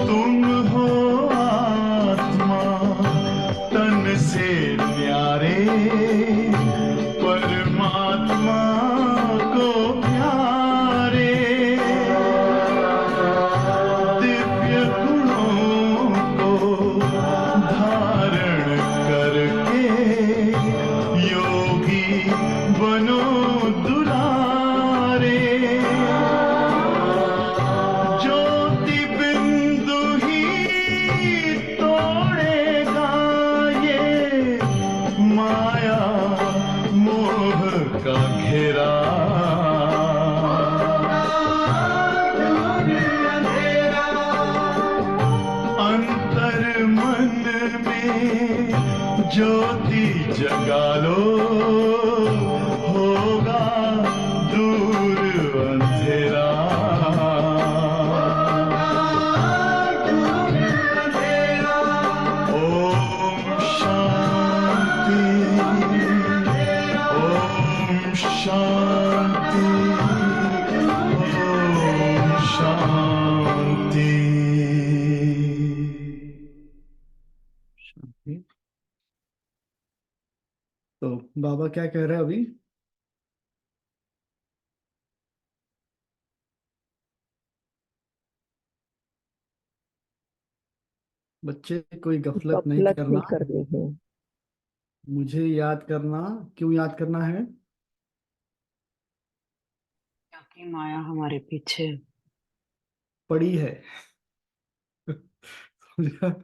तुम हो आत्मा तन से न्यारे, परमात्मा को प्यारे। दिव्य गुणों को धारण करके योगी बनो दुलारे। ज्योति बिंदु ही तोड़ेगा ये माया मोह का घेरा। अंतर मन में ज्योति जगा लो, होगा दूर अंधेरा। ओम शांति, ओम शांति, ओम शांति। शांति। तो बाबा क्या कह रहे हैं अभी? बच्चे कोई गफलत नहीं गफलत करना, नहीं करनी है। मुझे याद करना। क्यों याद करना है? क्योंकि माया हमारे पीछे पड़ी है। समझा?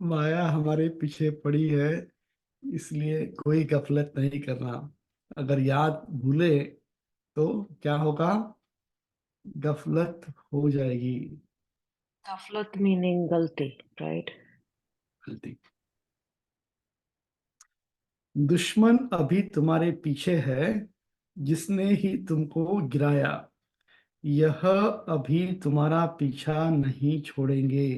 माया हमारे पीछे पड़ी है, इसलिए कोई गफलत नहीं करना। अगर याद भूले तो क्या होगा? गफलत हो जाएगी। गफलत मीनिंग गलती, राइट? गलती। दुश्मन अभी तुम्हारे पीछे है, जिसने ही तुमको गिराया। यह अभी तुम्हारा पीछा नहीं छोड़ेंगे।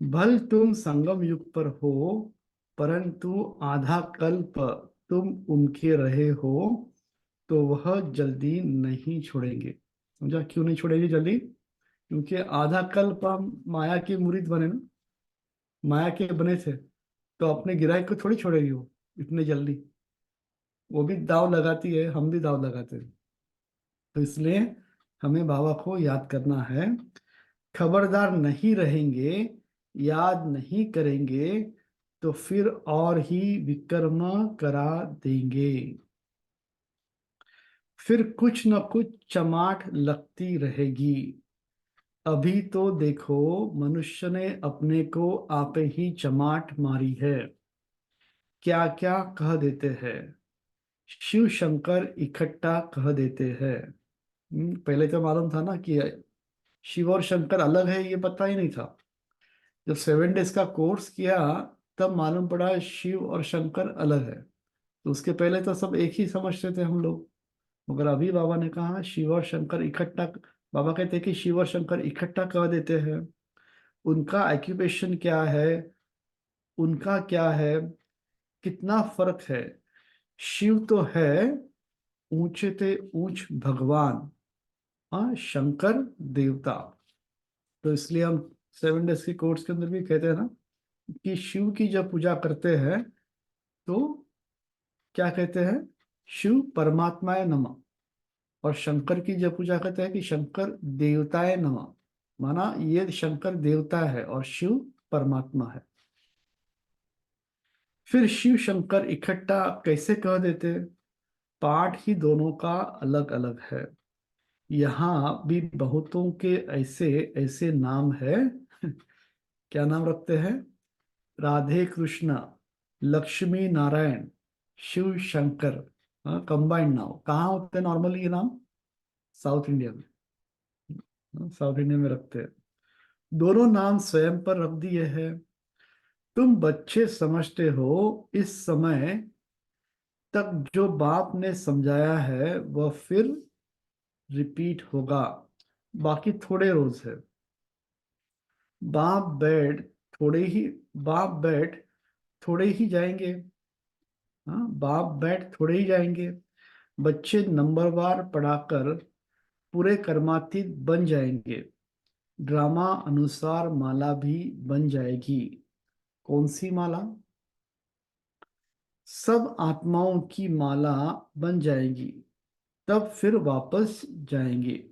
भल तुम संगम युग पर हो, परंतु आधा कल्प तुम उनके रहे हो, तो वह जल्दी नहीं छोड़ेंगे। समझा? क्यों नहीं छोड़ेंगे जल्दी? क्योंकि आधा कल्प हम माया के मुरीद बने ना, माया के बने थे, तो अपने गिराए को थोड़ी छोड़ेगी वो इतने जल्दी। वो भी दाव लगाती है, हम भी दाव लगाते हैं। तो इसलिए हमें बाबा को याद करना है। खबरदार नहीं रहेंगे, याद नहीं करेंगे, तो फिर और ही विकर्म करा देंगे। फिर कुछ न कुछ चमाट लगती रहेगी। अभी तो देखो, मनुष्य ने अपने को आप ही चमाट मारी है। क्या क्या कह देते हैं, शिव शंकर इकट्ठा कह देते हैं। पहले तो मालूम था ना कि शिव और शंकर अलग है, ये पता ही नहीं था। जब 7 डेज का कोर्स किया तब मालूम पड़ा शिव और शंकर अलग है। तो उसके पहले तो सब एक ही समझते थे हम लोग, मगर अभी बाबा ने कहा शिव और शंकर इकट्ठा। बाबा कहते हैं कि शिव और शंकर इकट्ठा कह देते हैं। उनका ऑक्यूपेशन क्या है, उनका क्या है, कितना फर्क है। शिव तो है ऊंचे ते ऊंच भगवान, हाँ, शंकर देवता। तो इसलिए हम 7 डेज के कोर्स के अंदर भी कहते हैं ना कि शिव की जब पूजा करते हैं तो क्या कहते हैं? शिव परमात्माय नमः। और शंकर की जब पूजा करते हैं कि शंकर देवताय नमः, माना ये शंकर देवता है और शिव परमात्मा है। फिर शिव शंकर इकट्ठा कैसे कह देते? पाठ ही दोनों का अलग अलग है। यहाँ भी बहुतों के ऐसे ऐसे नाम है। क्या नाम रखते हैं? राधे कृष्ण, लक्ष्मी नारायण, शिव शंकर, कंबाइंड नाम। कहाँ होते हैं नॉर्मली ये नाम? साउथ इंडिया में। साउथ इंडिया में रखते हैं। दोनों नाम स्वयं पर रख दिए हैं। तुम बच्चे समझते हो इस समय तक जो बाप ने समझाया है वह फिर रिपीट होगा। बाकी थोड़े रोज है। बाप बैठ थोड़े ही बाप बैठ थोड़े ही जाएंगे। हाँ, बाप बैठ थोड़े ही जाएंगे। बच्चे नंबरवार पढ़ाकर पूरे कर्मातीत बन जाएंगे। ड्रामा अनुसार माला भी बन जाएगी। कौन सी माला? सब आत्माओं की माला बन जाएगी। तब फिर वापस जाएंगे।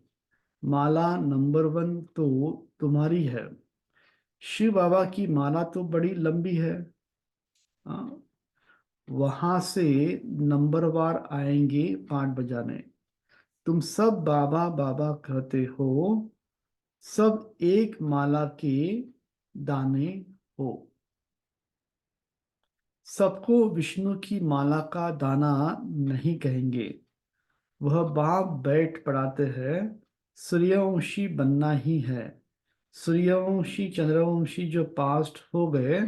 माला नंबर 1 तो तुम्हारी है। शिव बाबा की माला तो बड़ी लंबी है। हाँ, वहां से नंबरवार आएंगे 5 बजाने। तुम सब बाबा बाबा कहते हो। सब एक माला के दाने हो। सबको विष्णु की माला का दाना नहीं कहेंगे। वह बाप बैठ पढ़ाते हैं। सूर्यवंशी बनना ही है। सूर्यवंशी चंद्रवंशी जो पास्ट हो गए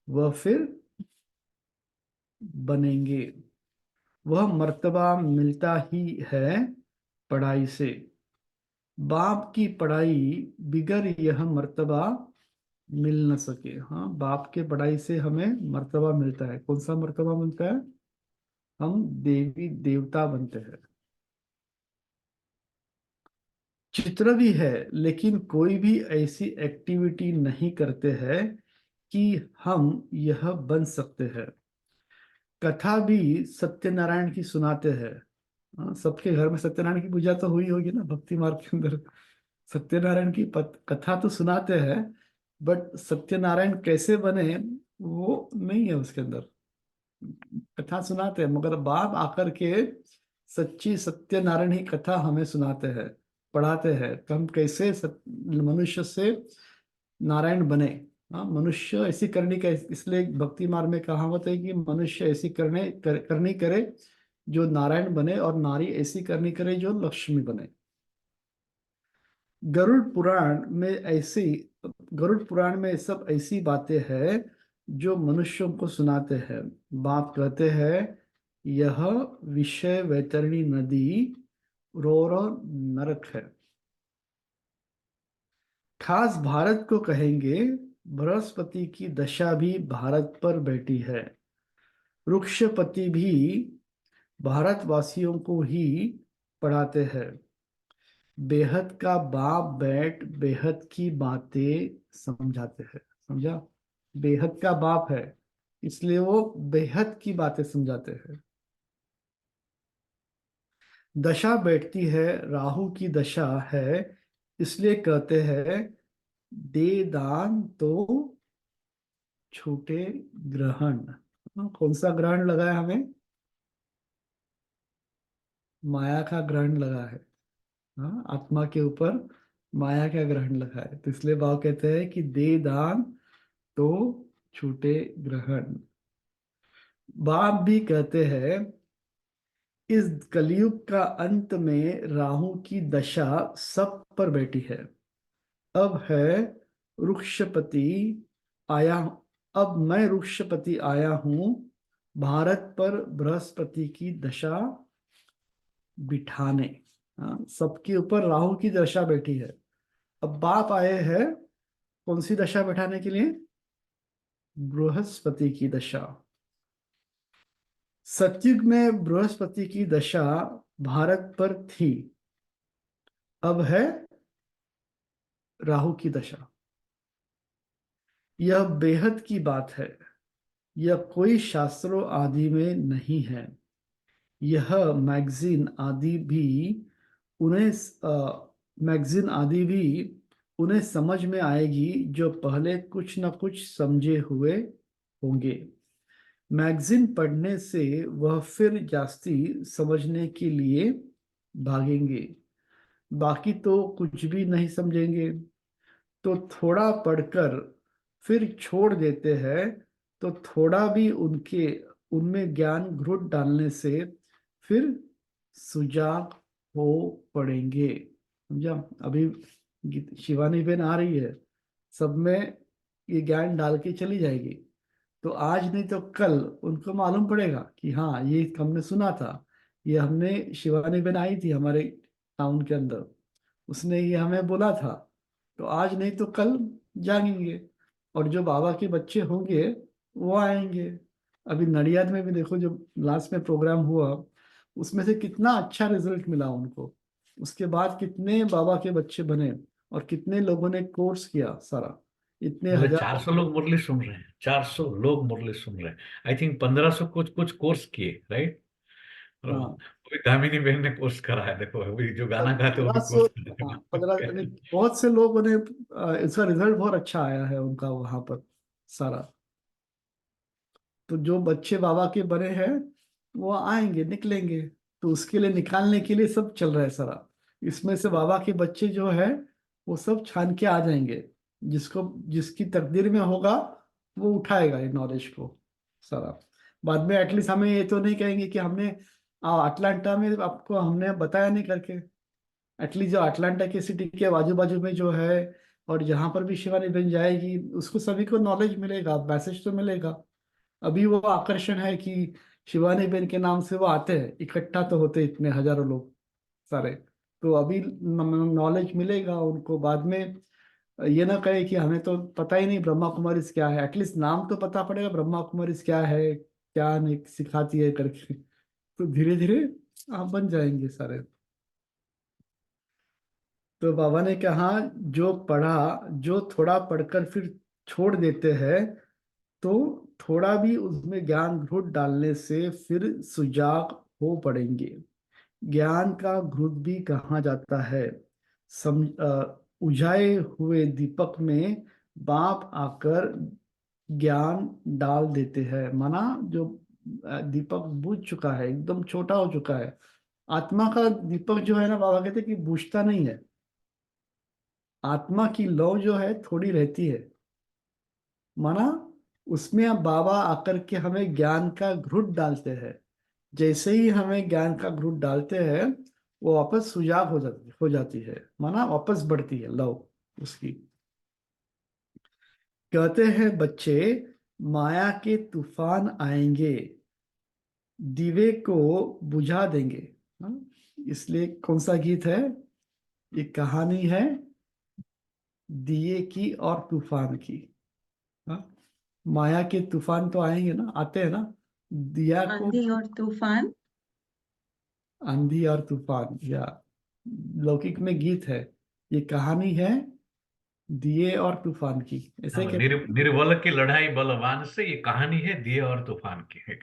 वह फिर बनेंगे। वह मर्तबा मिलता ही है पढ़ाई से। बाप की पढ़ाई बिगर यह मर्तबा मिल न सके। हाँ, बाप के पढ़ाई से हमें मर्तबा मिलता है। कौन सा मर्तबा मिलता है? हम देवी देवता बनते हैं। चित्र भी है लेकिन कोई भी ऐसी एक्टिविटी नहीं करते हैं कि हम यह बन सकते हैं। कथा भी सत्यनारायण की सुनाते हैं। हाँ, सबके घर में सत्यनारायण की पूजा तो हुई होगी ना भक्ति मार्ग के अंदर। सत्यनारायण की कथा तो सुनाते हैं बट सत्यनारायण कैसे बने वो नहीं है उसके अंदर। कथा सुनाते हैं मगर बाप आकर के सच्ची सत्यनारायण ही कथा हमें सुनाते हैं पढ़ाते हैं कि हम कैसे मनुष्य से नारायण बने। हाँ, मनुष्य ऐसी करनी का इसलिए भक्ति मार्ग में कहावत है कि मनुष्य ऐसी करनी करे जो नारायण बने और नारी ऐसी करनी करे जो लक्ष्मी बने। गरुड़ पुराण में ऐसी गरुड़ पुराण में सब ऐसी बातें हैं जो मनुष्यों को सुनाते हैं। बाप कहते हैं यह विषय वैतरणी नदी रोरो नरक है। खास भारत को कहेंगे। बृहस्पति की दशा भी भारत पर बैठी है। वृक्षपति भी भारतवासियों को ही पढ़ाते हैं। बेहद का बाप बैठ बेहद की बातें समझाते हैं। समझा? बेहद का बाप है इसलिए वो बेहद की बातें समझाते हैं। दशा बैठती है राहु की दशा है इसलिए कहते हैं दे दान तो छूटे ग्रहण। कौन सा ग्रहण लगा है हमें? माया का ग्रहण लगा है। हाँ, आत्मा के ऊपर माया का ग्रहण लगा है तो इसलिए भाव कहते हैं कि दे दान तो छूटे ग्रहण। बाप भी कहते हैं इस कलयुग का अंत में राहु की दशा सब पर बैठी है। अब है वृक्षपति आया। अब मैं वृक्षपति आया हूं भारत पर बृहस्पति की दशा बिठाने। हाँ, सबके ऊपर राहु की दशा बैठी है। अब बाप आए हैं कौन सी दशा बैठाने के लिए? बृहस्पति की दशा। सतयुग में बृहस्पति की दशा भारत पर थी। अब है राहु की दशा। यह बेहद की बात है। यह कोई शास्त्रों आदि में नहीं है। यह उन्हें मैगजीन आदि भी उन्हें समझ में आएगी जो पहले कुछ न कुछ समझे हुए होंगे। मैगजीन पढ़ने से वह फिर जास्ती समझने के लिए भागेंगे। बाकी तो कुछ भी नहीं समझेंगे। तो थोड़ा पढ़कर फिर छोड़ देते हैं तो थोड़ा भी उनमें ज्ञान घुट डालने से फिर सुजाग हो पड़ेंगे। समझा? अभी शिवानी बहन आ रही है सब में ये ज्ञान डाल के चली जाएगी। तो आज नहीं तो कल उनको मालूम पड़ेगा कि हाँ ये हमने सुना था, ये हमने शिवानी बहन आई थी हमारे टाउन के अंदर, उसने ये हमें बोला था। तो आज नहीं तो कल जागेंगे, और जो बाबा के बच्चे होंगे वो आएंगे। अभी नडियाद में भी देखो, जो लास्ट में प्रोग्राम हुआ उसमें से कितना अच्छा रिजल्ट मिला उनको। उसके बाद कितने बाबा के बच्चे बने और कितने लोगों ने कोर्स किया सारा, इतने मतलब हजार। 400 लोग मुरली सुन रहे हैं, 400 लोग मुरली सुन रहे हैं। आई थिंक 1500 कुछ कुछ कोर्स किए, राइट। हाँ, अभी दामिनी बहन ने कोर्स करा है, देखो अभी जो गाना गाते हैं वो भी 1500। कोर्स हाँ, करा 15 है। बहुत से लोगों ने इसका रिजल्ट बहुत अच्छा आया है उनका वहां पर सारा। तो जो बच्चे बाबा के बने हैं वो आएंगे, निकलेंगे। तो उसके लिए निकालने के लिए सब चल रहा है सारा। इसमें से बाबा के बच्चे जो है वो सब छान के आ जाएंगे। जिसको जिसकी तकदीर में होगा वो उठाएगा ये नॉलेज को सारा। बाद में एटलीस्ट हमें ये तो नहीं कहेंगे कि हमने अटलांटा में आपको हमने बताया नहीं करके। एटलीस्ट जो अटलांटा की सिटी के बाजू बाजू में जो है, और जहां पर भी शिवानी बन जाएगी, उसको सभी को नॉलेज मिलेगा, मैसेज तो मिलेगा। अभी वो आकर्षण है कि शिवानी बहन के नाम से वो आते हैं, इकट्ठा तो होते इतने हजारों लोग सारे। तो अभी नॉलेज मिलेगा उनको। बाद में ये ना कहे कि हमें तो पता ही नहीं ब्रह्मा कुमारीज क्या है। एटलीस्ट नाम तो पता पड़ेगा ब्रह्मा कुमारीज क्या है, क्या नहीं सिखाती है करके। तो धीरे धीरे आप बन जाएंगे सारे। तो बाबा ने कहा, जो पढ़ा, जो थोड़ा पढ़कर फिर छोड़ देते हैं, तो थोड़ा भी उसमें ज्ञान घुट डालने से फिर सुजाग हो पड़ेंगे। ज्ञान का घुट भी कहा जाता है। उझाए हुए दीपक में बाप आकर ज्ञान डाल देते हैं। माना जो दीपक बुझ चुका है, एकदम छोटा हो चुका है। आत्मा का दीपक जो है ना, बाबा कहते हैं कि बुझता नहीं है। आत्मा की लौ जो है थोड़ी रहती है। माना उसमें अब बाबा आकर के हमें ज्ञान का घुट डालते हैं। जैसे ही हमें ज्ञान का घुट डालते हैं, वो वापस सुजाग हो जाती है। माना वापस बढ़ती है लौ उसकी। कहते हैं बच्चे, माया के तूफान आएंगे, दिवे को बुझा देंगे। हाँ? इसलिए कौन सा गीत है? ये कहानी है दिए की और तूफान की। हाँ? माया के तूफान तो आएंगे ना, आते हैं ना। दिया को, आंधी और तूफान। आंधी और तूफान, या लौकिक में गीत है। ये कहानी है दिए और तूफान की, ऐसे हाँ, कहते निर्बल की लड़ाई बलवान से, ये कहानी है दिए और तूफान की।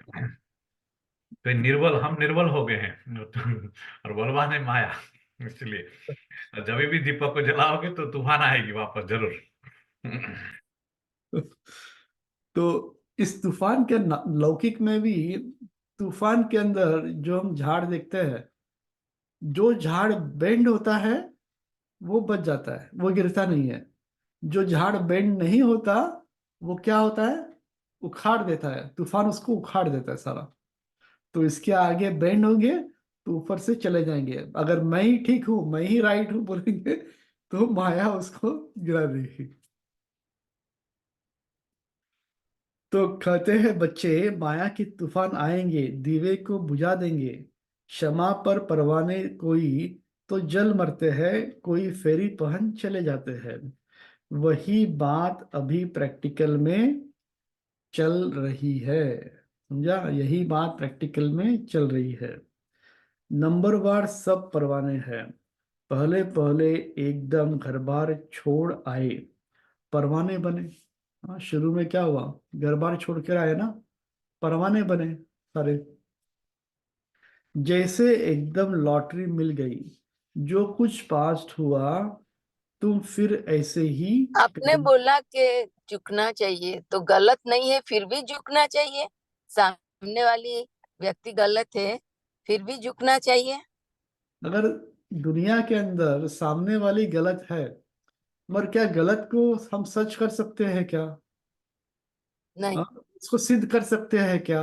तो निर्बल, हम निर्बल हो गए हैं और बलवान है माया, इसलिए जब भी दीपक को जलाओगे तो तूफान आएगी वापस जरूर। हैं। तो इस तूफान के लौकिक में भी, तूफान के अंदर जो हम झाड़ देखते हैं, जो झाड़ बेंड होता है वो बच जाता है, वो गिरता नहीं है। जो झाड़ बेंड नहीं होता वो क्या होता है, उखाड़ देता है। तूफान उसको उखाड़ देता है सारा। तो इसके आगे बेंड होंगे तो ऊपर से चले जाएंगे। अगर मैं ही ठीक हूं, मैं ही राइट हूं बोलेंगे, तो माया उसको गिरा देगी। तो कहते हैं बच्चे, माया के तूफान आएंगे, दीवे को बुझा देंगे। क्षमा पर परवाने कोई तो जल मरते हैं, कोई फेरी पहन चले जाते हैं। वही बात अभी प्रैक्टिकल में चल रही है। समझा? यही बात प्रैक्टिकल में चल रही है। नंबरवार सब परवाने हैं। पहले पहले एकदम घर बार छोड़ आए, परवाने बने। हाँ, शुरू में क्या हुआ, घर बार छोड़ कर आए ना, परवाने बने सारे। जैसे एकदम लॉटरी मिल गई, जो कुछ पास्ट हुआ, तुम फिर ऐसे ही आपने बोला कि झुकना चाहिए, तो गलत नहीं है फिर भी झुकना चाहिए। सामने वाली व्यक्ति गलत है फिर भी झुकना चाहिए। अगर दुनिया के अंदर सामने वाली गलत है, मगर क्या गलत को हम सच कर सकते हैं क्या? नहीं। हाँ, इसको सिद्ध कर सकते हैं क्या?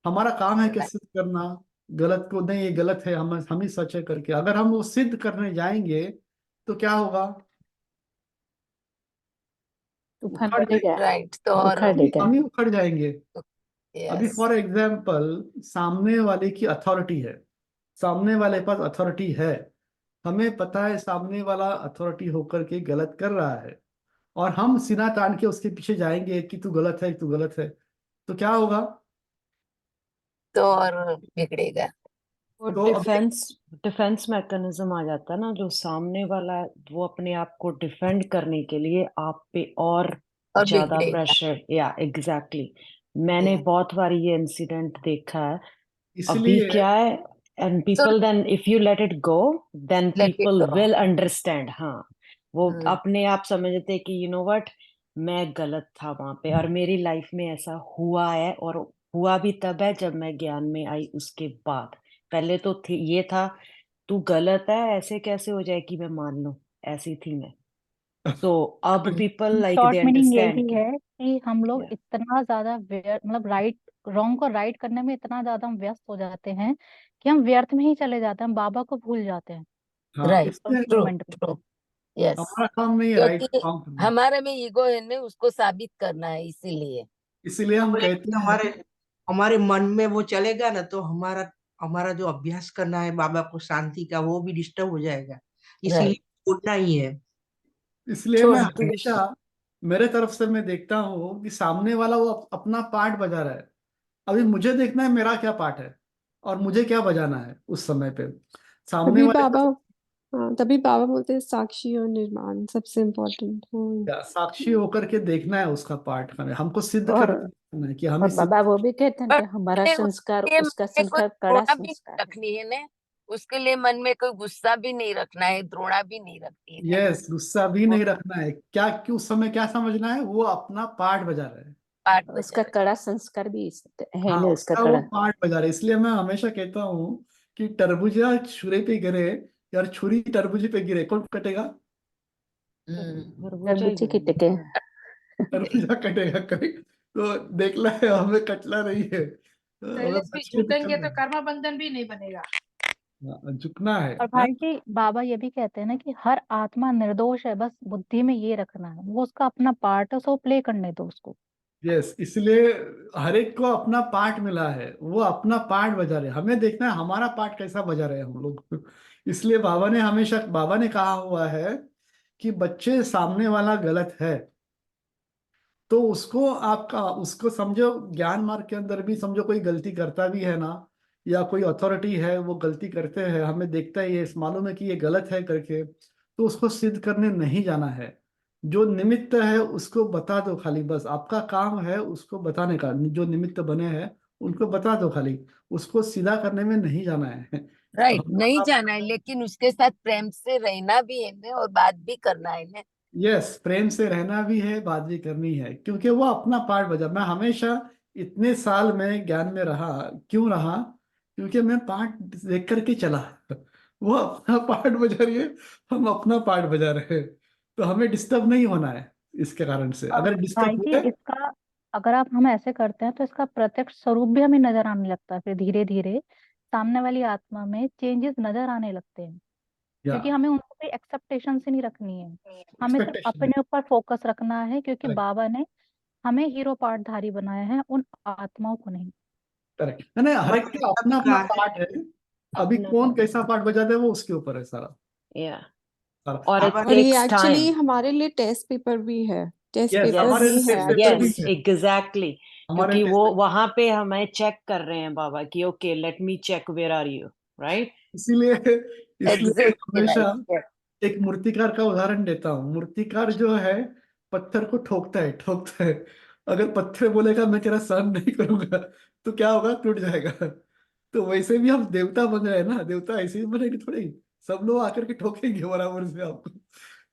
हमारा काम है कि नहीं। सिद्ध करना। गलत को नहीं, ये गलत है, हम ही सच है करके। अगर हम वो सिद्ध करने जाएंगे तो क्या होगा? तूफान उखड़ पड़ेगा, राइट। तो और उखाड़ेगा। हम ही उखड़ जाएंगे। अभी यस, फॉर एग्जाम्पल सामने वाले की अथॉरिटी है, सामने वाले के पास अथॉरिटी है, हमें पता है सामने वाला अथॉरिटी होकर के गलत कर रहा है, और हम सीना तान के उसके पीछे जाएंगे कि तू गलत है, तू गलत है, तो क्या होगा? तो और बिगड़ेगा। वो तो अब डिफेंस मैकेनिज्म आ जाता है ना, जो सामने वाला है वो अपने आप को डिफेंड करने के लिए आप पे और और ज्यादा बिगड़ेगा। प्रेशर, या एग्जैक्टली मैंने Yeah. बहुत बार ये इंसिडेंट देखा है। अभी इसलिए क्या है, and So people then if you let it go then let it people go. Will understand. हाँ, वो Hmm. अपने आप समझते कि यू नो व्हाट, मैं गलत था वहां पे, और मेरी लाइफ में ऐसा हुआ है, और हुआ भी तब है जब मैं ज्ञान में आई उसके बाद। पहले तो ये था तू गलत है, ऐसे कैसे हो जाए कि मैं मान लूं, ऐसी थी मैं। तो अब पीपल लाइक शॉर्ट दे मीनिंग अंडरस्टैंड यही कि है कि हम लोग या इतना ज्यादा मतलब राइट रॉन्ग को राइट करने में इतना ज्यादा हम व्यस्त हो जाते हैं कि हम व्यर्थ में ही चले जाते हैं, हम बाबा को भूल जाते हैं हाँ, Right. उस इसमें True. मोमेंट में। True. Yes. हमारा काम नहीं है राइट क्योंकि रॉन्ग करना, हमारे में ईगो है ना, उसको साबित करना है, इसीलिए। इसलिए हम बोले कि कहते हैं। हमारे हमारे मन में वो चलेगा ना, तो हमारा हमारा जो अभ्यास करना है बाबा को शांति का, वो भी डिस्टर्ब हो जाएगा। इसीलिए राइट। छोड़ना ही है। इसलिए छोड़ मैं दो। हमेशा, मेरे तरफ से मैं देखता हूँ कि सामने वाला वो अपना पार्ट बजा रहा है, अभी मुझे देखना है मेरा क्या पार्ट है और मुझे क्या बजाना है उस समय पे। सामने तभी वाले बाबा, का हाँ तभी बाबा बोलते हैं साक्षी और निर्माण सबसे इम्पोर्टेंट। क्या साक्षी होकर के देखना है उसका पार्ट, हमें हमको सिद्ध और करना है कि हम ही और सिद्ध। बाबा वो भी कहते हैं और कि हमारा उसके संस्कार, उसके उसका मन में कोई संस्कार कड़ा द्रोणा भी संस्कार नहीं रखनी है ना, उसके लिए मन में कोई गुस्सा भी नहीं रखना है, द्रोणा भी नहीं रखनी है ना। यस, गुस्सा भी वो नहीं रखना है, क्या कि उस समय क्या समझना है, वो अपना पार्ट बजा रहा है। पाठ है, बजा उसका रहे। कड़ा संस्कार भी है हाँ, ना, उसका उसका वो कड़ा। पार्ट बजा रहा है। इसलिए मैं हमेशा कहता हूँ कि तरबूजा छुरे पे गिरे, यार छुरी तरबूजे पे गिरे, कौन कटेगा? खरबूजा ही तरबूजे की गिरेगा। टिके। तरबूजा कटेगा कभी। तो देखना है, हमें कटना नहीं है, हमें शैलेश भी बच के झुकेंगे निकलना तो कर्म बंधन भी नहीं बनेगा। है। हाँ, झुकना है और हाँ? भाई जी बाबा ये भी कहते हैं ना कि हर आत्मा निर्दोष है, बस बुद्धि में ये रखना है, वो उसका अपना पार्ट है, उसको प्ले करने दो उसको। यस, इसलिए हर एक को अपना पार्ट मिला है, वो अपना पार्ट बजा रहे हैं, हमें देखना है हमारा पार्ट कैसा बजा रहे हैं हम लोग। इसलिए बाबा ने कहा हुआ है कि बच्चे सामने वाला गलत है तो उसको आपका उसको समझो, ज्ञान मार्ग के अंदर भी समझो कोई गलती करता भी है ना, या कोई अथॉरिटी है वो गलती करते हैं, हमें देखता है, ये मालूम है कि ये गलत है करके, तो उसको सिद्ध करने नहीं जाना है। जो निमित्त है उसको बता दो खाली, बस आपका काम है उसको बताने का, जो निमित्त बने हैं उनको बता दो खाली, उसको सीधा करने में नहीं जाना है। राइट, हम नहीं जाना है, लेकिन उसके साथ प्रेम से रहना भी है ना, और बात भी करना है ना। यस, प्रेम से रहना भी है, बात भी करनी है, क्योंकि वो अपना पार्ट बजा। मैं हमेशा इतने साल में ज्ञान में रहा, क्यों रहा? क्योंकि मैं पार्ट देख करके चला। वो अपना पार्ट बजा रही है, हम अपना पार्ट बजा रहे हैं, तो हमें डिस्टर्ब नहीं होना है इसके कारण से। और अगर भाई डिस्टर्ब जी हुए, इसका, अगर आप हम ऐसे करते हैं तो इसका प्रत्यक्ष स्वरूप भी हमें नजर आने लगता है, फिर धीरे धीरे सामने वाली आत्मा में चेंजेस नजर आने लगते हैं, या क्योंकि हमें उनको कोई एक्सेप्टेशन से नहीं रखनी है, हमें सिर्फ एक्सपेक्टेशन, अपने ऊपर फोकस रखना है, क्योंकि करेक्ट, बाबा ने हमें हीरो पार्टधारी बनाया है, उन आत्माओं को नहीं। करेक्ट, मैंने हर एक का भगवत अपना गीता भी अपना कहा है, पार्ट है। अभी अपना कौन पार्ट, कैसा पार्ट बजाता है वो उसके ऊपर है सारा, या सारा। और इट बाबा और ये टेक्स एक्चुअली टाइम। हमारे लिए टेस्ट पेपर भी है, टेस्ट यस, पेपर हमारे भी लिए है पेपर भी एक्चुअली। यस है, एग्जैक्टली, हमारे क्योंकि वो टेस्ट। वहां पे हमें चेक कर रहे हैं बाबा कि okay let me check where are you, right. इसीलिए इसलिए मैं एग्जैक्टली हमेशा राइट। एक मूर्तिकार का उदाहरण देता हूँ। मूर्तिकार जो है पत्थर को ठोकता है, अगर पत्थर बोलेगा मैं तेरा सहन नहीं करूंगा तो क्या होगा? टूट जाएगा। तो वैसे भी हम देवता बन रहे हैं ना, देवता ऐसे ही बनेंगे थोड़ी, सब लोग आकर के ठोकेंगे बराबर से आपको।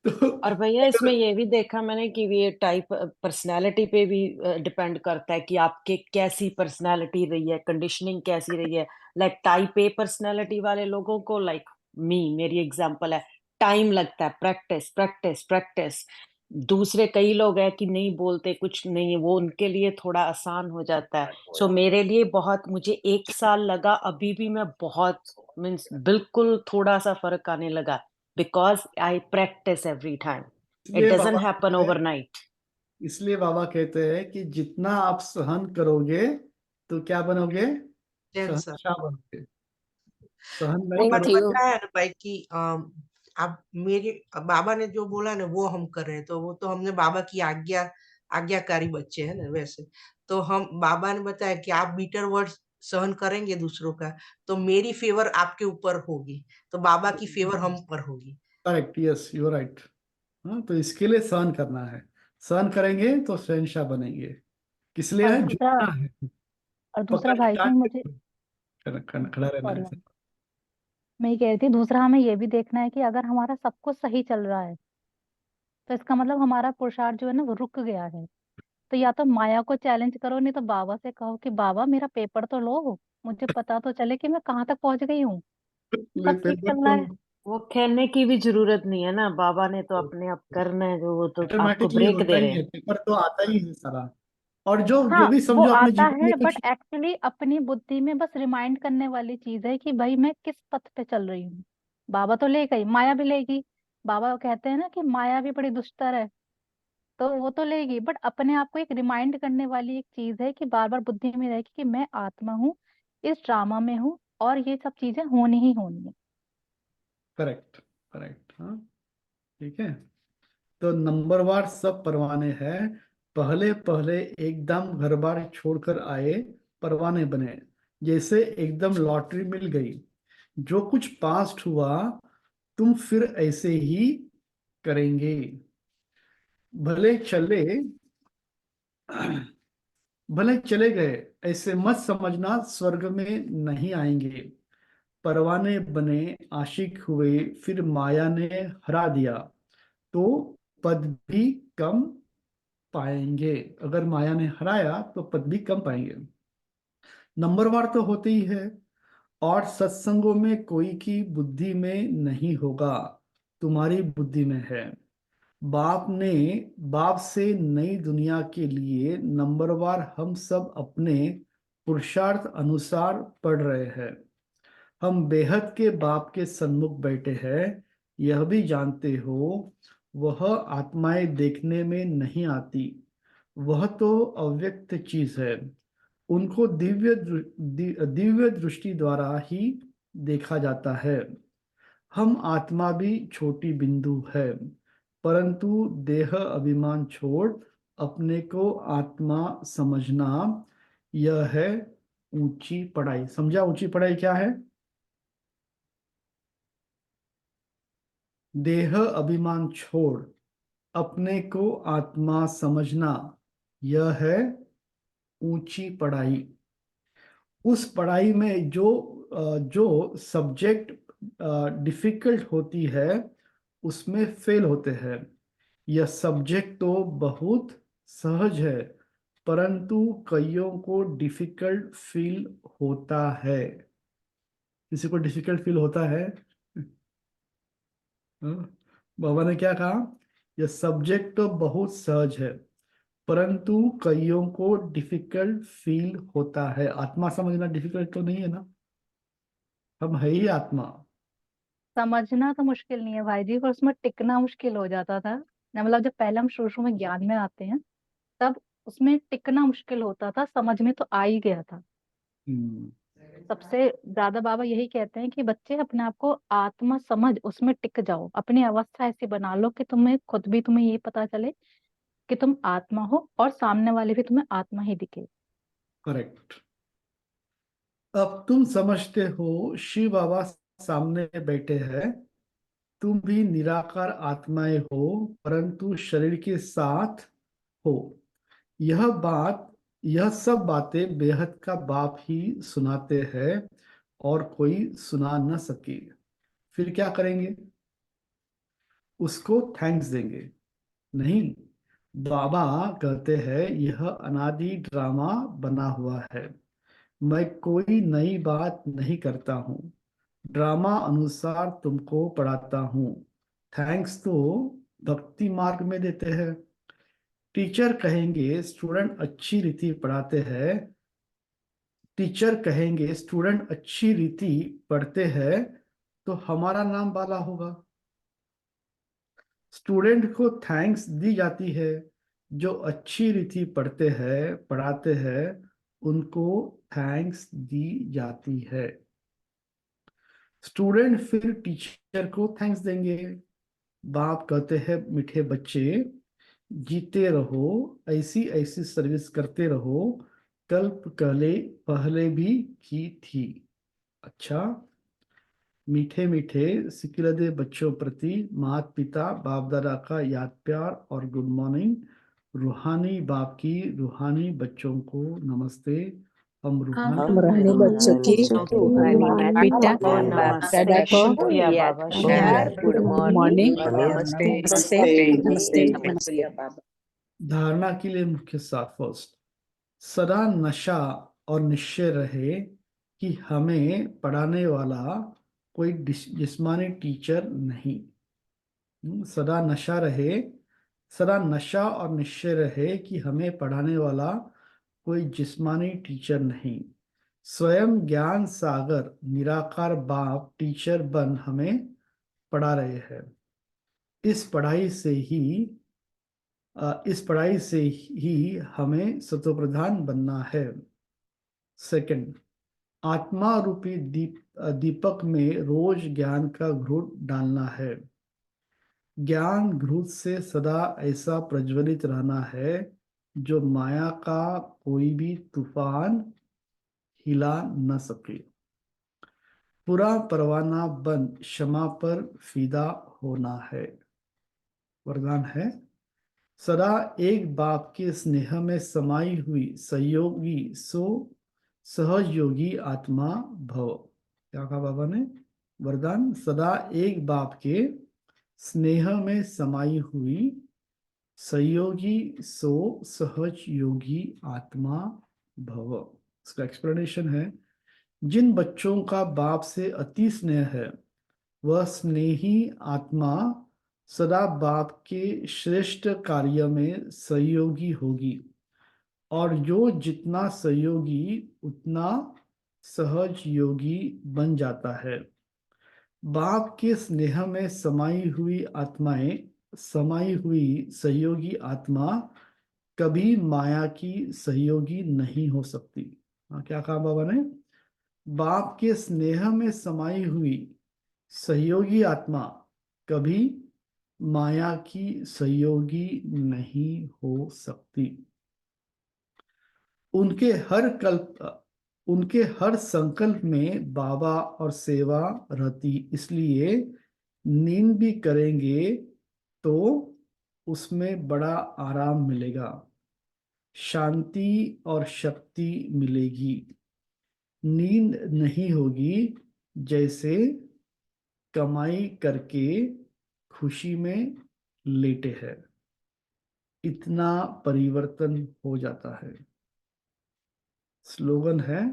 तो और भैया इसमें ये भी देखा मैंने कि ये टाइप पर्सनालिटी पे भी डिपेंड करता है कि आपके कैसी पर्सनालिटी रही है, कंडीशनिंग कैसी रही है। लाइक टाइप ए पर्सनालिटी वाले लोगों को, लाइक मेरी एग्जांपल है, टाइम लगता है, प्रैक्टिस प्रैक्टिस प्रैक्टिस। दूसरे कई लोग हैं कि नहीं बोलते कुछ नहीं, वो उनके लिए थोड़ा आसान हो जाता है। सो मेरे लिए बहुत, मुझे 1 साल लगा, अभी भी मैं बहुत मीन्स बिल्कुल थोड़ा सा फर्क आने लगा, because I practice every time. It इसलिए doesn't बाबा happen कहते हैं, overnight. इसलिए बाबा कहते हैं कि जितना आप सहन करोगे तो क्या बनोगे, जैन सर शहंशाह बनोगे। सहन वो नहीं थैंक बात करोगे। यू। बताया ना भाई कि आप मेरे बाबा ने जो बोला ना वो हम कर रहे हैं, तो वो तो हमने बाबा की आज्ञाकारी बच्चे हैं ना वैसे। तो हम बाबा ने बताया कि आप बीटर वर्ड सहन करेंगे दूसरों का, तो मेरी फेवर आपके ऊपर होगी, तो बाबा की फेवर हम पर होगी। Correct, yes you right. हाँ, तो इसके लिए सहन करना है। सहन करेंगे तो शहंशाह बनेंगे। किस लिए और है, दूसरा झुकना है। और दूसरा पकड़ के भाई जी टांग मुझे, खड़ा रहना सॉरी, है। मैं ये कह रही थी, दूसरा हमें ये भी देखना है कि अगर हमारा सब कुछ सही चल रहा है तो इसका मतलब हमारा पुरुषार्थ जो है ना वो रुक गया है। तो या तो माया को चैलेंज करो, नहीं तो बाबा से कहो कि बाबा मेरा पेपर तो लो, मुझे पता तो चले कि मैं कहाँ तक पहुंच गई हूँ, ले सब ठीक पेपर चल रहा तो है। वो कहने की भी जरूरत नहीं है ना, बाबा ने तो अपने आप करना है, जो वो तो आपको ऑटोमेटिकली ब्रेक होता दे ही रहे है, हैं। पेपर तो आता ही है सारा। और जो जो हाँ भी वो समझो अपने आता जीवन में है, बट कुछ। एक्चुअली अपनी बुद्धि में बस रिमाइंड करने वाली चीज है कि भाई मैं किस पथ पे चल रही हूँ। बाबा तो ले गई, माया भी लेगी। बाबा कहते हैं ना कि माया भी बड़ी दुष्टर है, तो वो तो लेगी, बट अपने आप को एक रिमाइंड करने वाली एक चीज है कि बार बार बुद्धि में रहेगी कि मैं आत्मा हूँ, इस ड्रामा में हूँ, और ये सब चीजें होनी ही होनी है। करेक्ट, करेक्ट, हाँ, ठीक है। तो नंबरवार सब परवाने हैं। पहले पहले एकदम घर बार छोड़कर आए, परवाने बने। जैसे एकदम लॉटरी मिल गई, जो कुछ पास्ट हुआ तुम फिर ऐसे ही करेंगे। भले चले भले चले गए, ऐसे मत समझना स्वर्ग में नहीं आएंगे। परवाने बने, आशिक हुए, फिर माया ने हरा दिया, तो पद भी कम पाएंगे। अगर माया ने हराया तो पद भी कम पाएंगे। नंबरवार तो होते ही है। और सत्संगों में कोई की बुद्धि में नहीं होगा, तुम्हारी बुद्धि में है। बाप ने बाप से नई दुनिया के लिए नंबरवार हम सब अपने पुरुषार्थ अनुसार पढ़ रहे हैं। हम बेहद के बाप के सन्मुख बैठे हैं, यह भी जानते हो। वह आत्माएं देखने में नहीं आती, वह तो अव्यक्त चीज है। उनको दिव्य दृष्टि द्वारा ही देखा जाता है। हम आत्मा भी छोटी बिंदु है, परंतु देह अभिमान छोड़ अपने को आत्मा समझना, यह है ऊंची पढ़ाई। समझा ऊंची पढ़ाई क्या है? देह अभिमान छोड़ अपने को आत्मा समझना, यह है ऊंची पढ़ाई। उस पढ़ाई में जो सब्जेक्ट डिफिकल्ट होती है उसमें फेल होते हैं। यह सब्जेक्ट तो बहुत सहज है, परंतु कईयों को डिफिकल्ट फील होता है। किसी को डिफिकल्ट फील होता है? हाँ? बाबा ने क्या कहा? यह सब्जेक्ट तो बहुत सहज है, परंतु कईयों को डिफिकल्ट फील होता है। आत्मा समझना डिफिकल्ट तो नहीं है ना, हम है ही आत्मा। समझना तो मुश्किल नहीं है भाई जी, पर उसमें टिकना मुश्किल हो जाता था ना। मतलब जब पहले हम शुरू शुरू में ज्ञान में आते हैं तब उसमें टिकना मुश्किल होता था, समझ में तो आ ही गया था। हम्म, सबसे ज्यादा बाबा यही कहते हैं कि बच्चे अपने आप को आत्मा समझ उसमें टिक जाओ, अपनी अवस्था ऐसी बना लो कि तुम्हें खुद भी तुम्हें ये पता चले कि तुम आत्मा हो, और सामने वाले भी तुम्हें आत्मा ही दिखे। करेक्ट। अब तुम समझते हो शिव बाबा सामने बैठे हैं, तुम भी निराकार आत्माएं हो, परंतु शरीर के साथ हो। यह बात, यह सब बातें बेहद का बाप ही सुनाते हैं, और कोई सुना न सके। फिर क्या करेंगे? उसको थैंक्स देंगे? नहीं, बाबा कहते हैं यह अनादि ड्रामा बना हुआ है। मैं कोई नई बात नहीं करता हूँ, ड्रामा अनुसार तुमको पढ़ाता हूँ। थैंक्स तो भक्ति मार्ग में देते हैं। टीचर कहेंगे स्टूडेंट अच्छी रीति पढ़ाते हैं, टीचर कहेंगे स्टूडेंट अच्छी रीति पढ़ते हैं, तो हमारा नाम वाला होगा। स्टूडेंट को थैंक्स दी जाती है, जो अच्छी रीति पढ़ते हैं पढ़ाते हैं उनको थैंक्स दी जाती है। स्टूडेंट फिर टीचर को थैंक्स देंगे। बाप कहते हैं मीठे बच्चे जीते रहो, ऐसी ऐसी सर्विस करते रहो, कल्प पहले पहले भी की थी। अच्छा, मीठे मीठे सिकिलदे बच्चों प्रति माता पिता बाप दादा का याद प्यार और गुड मॉर्निंग। रूहानी बाप की रूहानी बच्चों को नमस्ते। हम हम रूहानी रूहानी बच्चों की रूहानी माता पिता को और बाप नमस्ते, दादा को शुक्रिया याद बाबा, प्यार शुक्रिया। गुड मॉर्निंग और नमस्ते नमस्ते नमस्ते बाबा। धारणा के लिए मुख्य सात फर्स्ट, सदा नशा और निश्चय रहे कि हमें पढ़ाने वाला कोई जिस्मानी टीचर नहीं। सदा नशा रहे, सदा नशा और निश्चय रहे कि हमें पढ़ाने वाला कोई जिस्मानी टीचर नहीं। स्वयं ज्ञान सागर निराकार बाप टीचर बन हमें पढ़ा रहे हैं। इस पढ़ाई से ही हमें सतोप्रधान बनना है। सेकंड, आत्मा रूपी दीपक में रोज ज्ञान का घृत डालना है। ज्ञान घृत से सदा ऐसा प्रज्वलित रहना है जो माया का कोई भी तूफान हिला न सके। पूरा परवाना बन क्षमा पर फिदा होना है। वरदान है, सदा एक बाप के स्नेह में समाई हुई सहयोगी आत्मा भव। क्या कहा बाबा ने? वरदान, सदा एक बाप के स्नेह में समाई हुई सहज योगी आत्मा भव। इसका एक्सप्लेनेशन है, जिन बच्चों का बाप से अति स्नेह है वह स्नेही आत्मा सदा बाप के श्रेष्ठ कार्य में सहयोगी होगी, और जो जितना सहयोगी उतना सहज योगी बन जाता है। बाप के स्नेह में समाई हुई सहयोगी आत्मा कभी माया की सहयोगी नहीं हो सकती। क्या कहा बाबा ने? बाप के स्नेह में समाई हुई सहयोगी आत्मा कभी माया की सहयोगी नहीं हो सकती। उनके हर संकल्प में बाबा और सेवा रहती, इसलिए नींद भी करेंगे तो उसमें बड़ा आराम मिलेगा, शांति और शक्ति मिलेगी। नींद नहीं होगी जैसे कमाई करके खुशी में लेटे हैं। इतना परिवर्तन हो जाता है। स्लोगन है,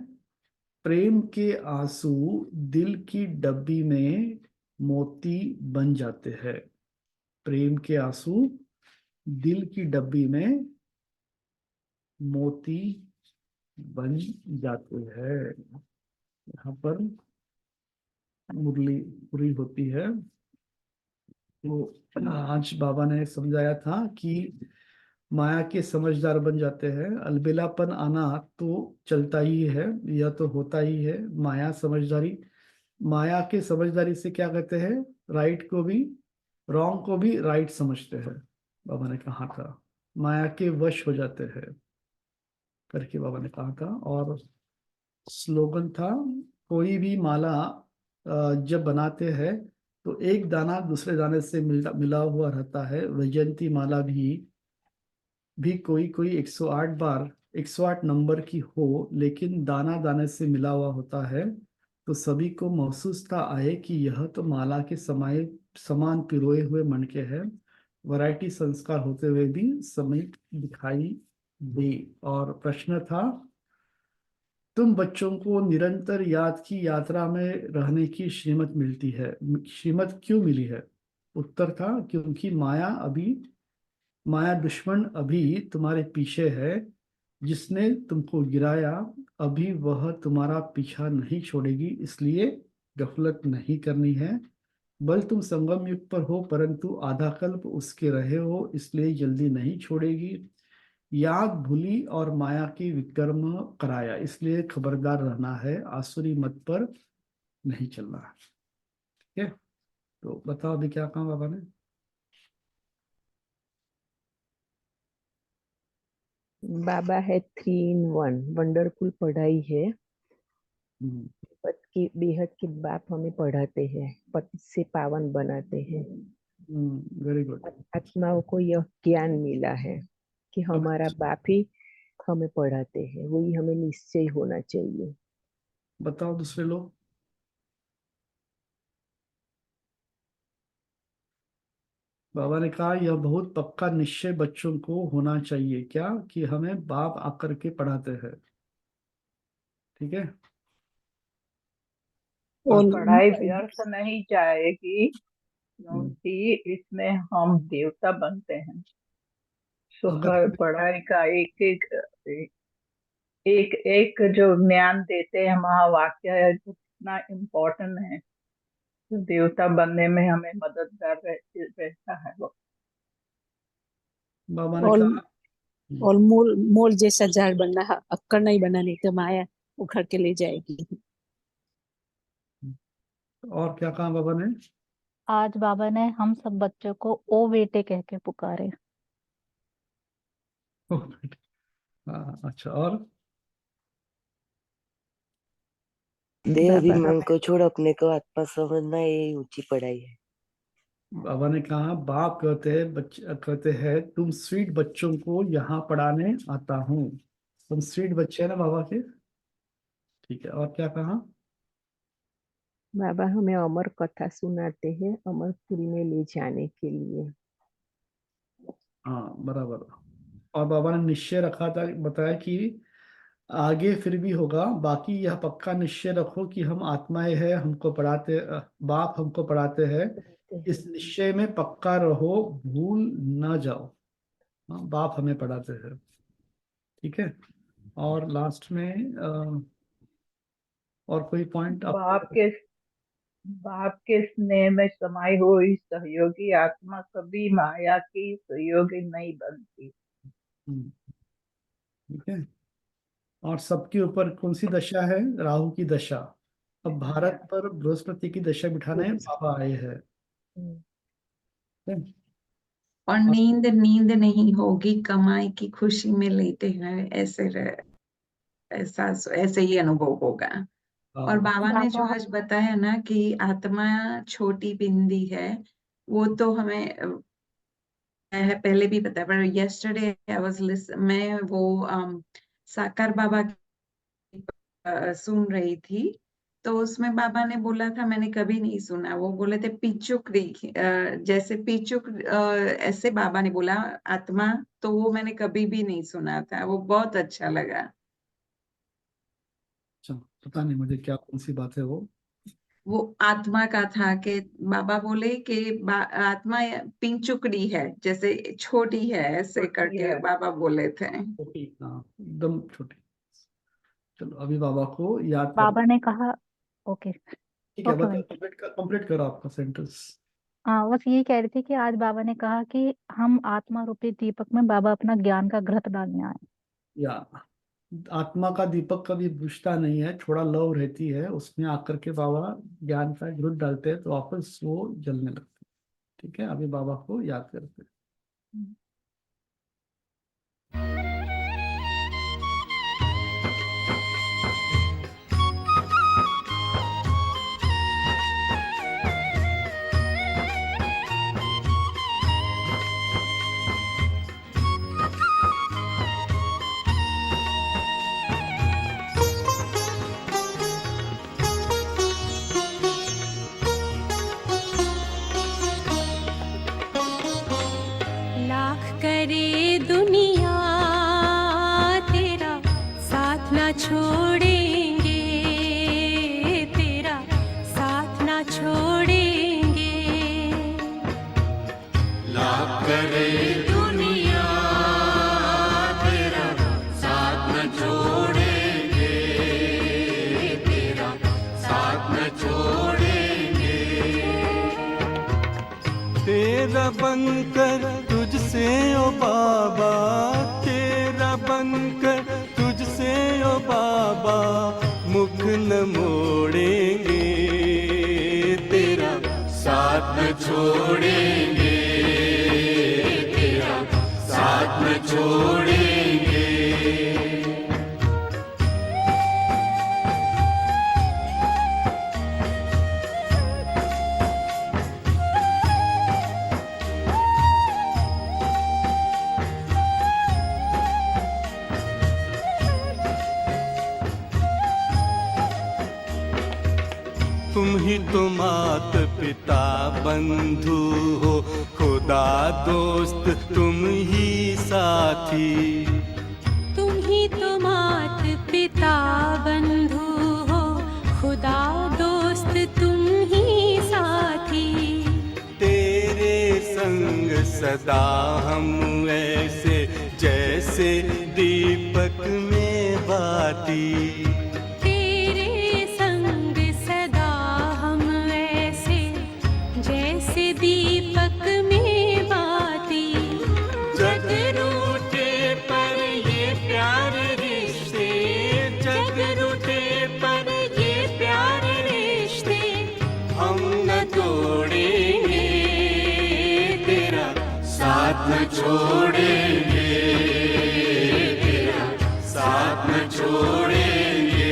प्रेम के आंसू दिल की डब्बी में मोती बन जाते हैं। प्रेम के आंसू दिल की डब्बी में मोती बन जाते हैं। यहाँ पर मुरली पूरी होती है। तो आज बाबा ने समझाया था कि माया के समझदार बन जाते हैं। अलबेलापन आना तो चलता ही है, यह तो होता ही है। माया के समझदारी से क्या कहते हैं, राइट को भी रॉन्ग को भी राइट समझते हैं। बाबा ने कहा था माया के वश हो जाते हैं करके बाबा ने कहा था। और स्लोगन था, कोई भी माला जब बनाते हैं तो एक दाना दूसरे दाने से मिला हुआ रहता है। वैजयंती माला भी कोई 108 बार 108 नंबर की हो, लेकिन दाना दाने से मिला हुआ होता है, तो सभी को महसूसता आए कि यह तो माला के समान पिरोए हुए मणके हैं। वैरायटी संस्कार होते हुए भी समय दिखाई दे। और प्रश्न था, तुम बच्चों को निरंतर याद की यात्रा में रहने की श्रीमत मिलती है, श्रीमत क्यों मिली है? उत्तर था, क्योंकि माया दुश्मन अभी तुम्हारे पीछे है। जिसने तुमको गिराया अभी वह तुम्हारा पीछा नहीं छोड़ेगी, इसलिए गफलत नहीं करनी है। बल तुम संगम युग पर हो, परंतु आधा कल्प उसके रहे हो, इसलिए जल्दी नहीं छोड़ेगी। याद भूली और माया की विक्रम कराया, इसलिए खबरदार रहना है, आसुरी मत पर नहीं चलना है। ठीक है, तो बताओ अभी क्या कहा बाबा ने। बाबा है 3 in 1, वंडरफुल पढ़ाई है। हम्म, बेहद के बाप हमें पढ़ाते हैं, पति से पावन बनाते हैं। Very good. आत्माओं को यह ज्ञान मिला है कि हमारा बाप ही हमें पढ़ाते हैं, वही हमें निश्चय होना चाहिए। बताओ दूसरे लोग। बाबा ने कहा यह बहुत पक्का निश्चय बच्चों को होना चाहिए, क्या कि हमें बाप आकर के पढ़ाते हैं। ठीक है, और बाकी पढ़ाई व्यर्थ नहीं जाएगी, हम्म, क्योंकि इसमें हम देवता बनते हैं। तो अगर हर पढ़ाई का एक एक जो ज्ञान देते हैं महावाक्य है, जो कितना इम्पोर्टेंट है, तो देवता बनने में हमें मददगार रहता है वो। बाबा ने और कहा और मूल मूल जैसा झाड़ बनना है, अक्कड़ नहीं बनाने तो माया उखड़ के ले जाएगी। और क्या कहा बाबा ने। आज बाबा ने हम सब बच्चों को ओ बेटे कह के पुकारे। हाँ, अच्छा, और बाबा देहाभिमान को छोड़ अपने को आत्मा समझना, ये ऊंची पढ़ाई है। बाबा ने कहा बाप कहते हैं, बच्चे कहते हैं तुम स्वीट बच्चों को यहाँ पढ़ाने आता हूँ। तुम स्वीट बच्चे हैं ना बाबा के। ठीक है, और क्या कहा। बाबा हमें अमर कथा सुनाते हैं, अमरपुर में ले जाने के लिए। हाँ, बराबर। और बाबा ने निश्चय रखा था, बताया कि आगे फिर भी होगा, बाकी यह पक्का निश्चय रखो कि हम आत्माएं हैं, हमको पढ़ाते, बाप हमको पढ़ाते हैं। इस निश्चय में पक्का रहो, भूल ना जाओ। हाँ, बाप हमें पढ़ाते हैं। ठीक है, और लास्ट में और कोई पॉइंट आप। बाप के स्नेह में समाई हुई सहयोगी आत्मा कभी माया की सहयोगी नहीं बनती। ठीक है, और सबके ऊपर कौन सी दशा है, राहु की दशा। अब भारत पर बृहस्पति की दशा बिठाने बाबा आए हैं। ठीक है? और नींद नहीं होगी, कमाई की खुशी में लेटे हैं, ऐसे ही अनुभव होगा। और बाबा ने जो आज बताया ना कि आत्मा छोटी बिंदी है, वो तो हमें पहले भी पता है, पर yesterday I was मैं वो साकार बाबा सुन रही थी, तो उसमें बाबा ने बोला था, मैंने कभी नहीं सुना, वो बोले थे पिचुक जैसे पिचुक, ऐसे बाबा ने बोला आत्मा, तो वो मैंने कभी भी नहीं सुना था, वो बहुत अच्छा लगा। अच्छा, पता नहीं मुझे क्या कौन सी बात है वो आत्मा का था कि बाबा बोले कि आत्मा पिंचुकड़ी है, जैसे छोटी है, ऐसे करके बाबा बोले थे। छोटी, हाँ, एकदम छोटी। चलो अभी बाबा को याद कर। बाबा ने कहा ओके। ठीक है, ओके बता, कंप्लीट करो आपका सेंटेंस। हाँ, बस यही कह रही थी कि आज बाबा ने कहा कि हम आत्मा रूपी दीपक में बाबा अपना ज्ञान का घृत डालने आए। या आत्मा का दीपक कभी बुझता नहीं है, थोड़ा लौ रहती है, उसमें आकर के बाबा ज्ञान का घृत डालते हैं तो वापस वो जलने लगते हैं। ठीक है, अभी बाबा को याद करते हैं। लाख बनकर तुझसे ओ बाबा मुख न मोड़ेंगे, तेरा साथ न छोड़ेंगे, तेरा साथ न छोड़ेंगे। तुम ही तो मात पिता बंधु हो, खुदा दोस्त तुम ही साथी। तुम ही तो मात पिता बंधु हो, खुदा दोस्त तुम ही साथी। तेरे संग सदा हम ऐसे जैसे दीपक में बाती। तेरे संग सदा हम ऐसे जैसे दीपक में बाती। जग रूठे पर ये प्यार रिश्ते, जग रूठे पर ये प्यार रिश्ते हम न तोड़ेंगे, तेरा साथ न छोड़ेंगे, तेरा साथ न छोड़ेंगे।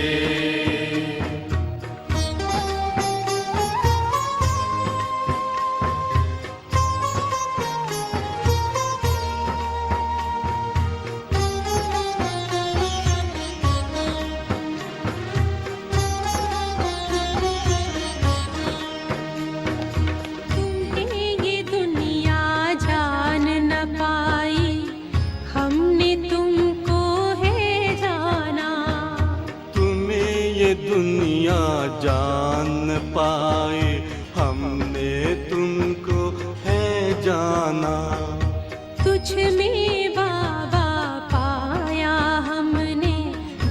तुम्हें ये दुनिया जान न पाई, हमने तुमको है जाना। तुम्हें ये दुनिया जान न पाए, हमने तुमको है जाना। तुझ में बाबा पाया हमने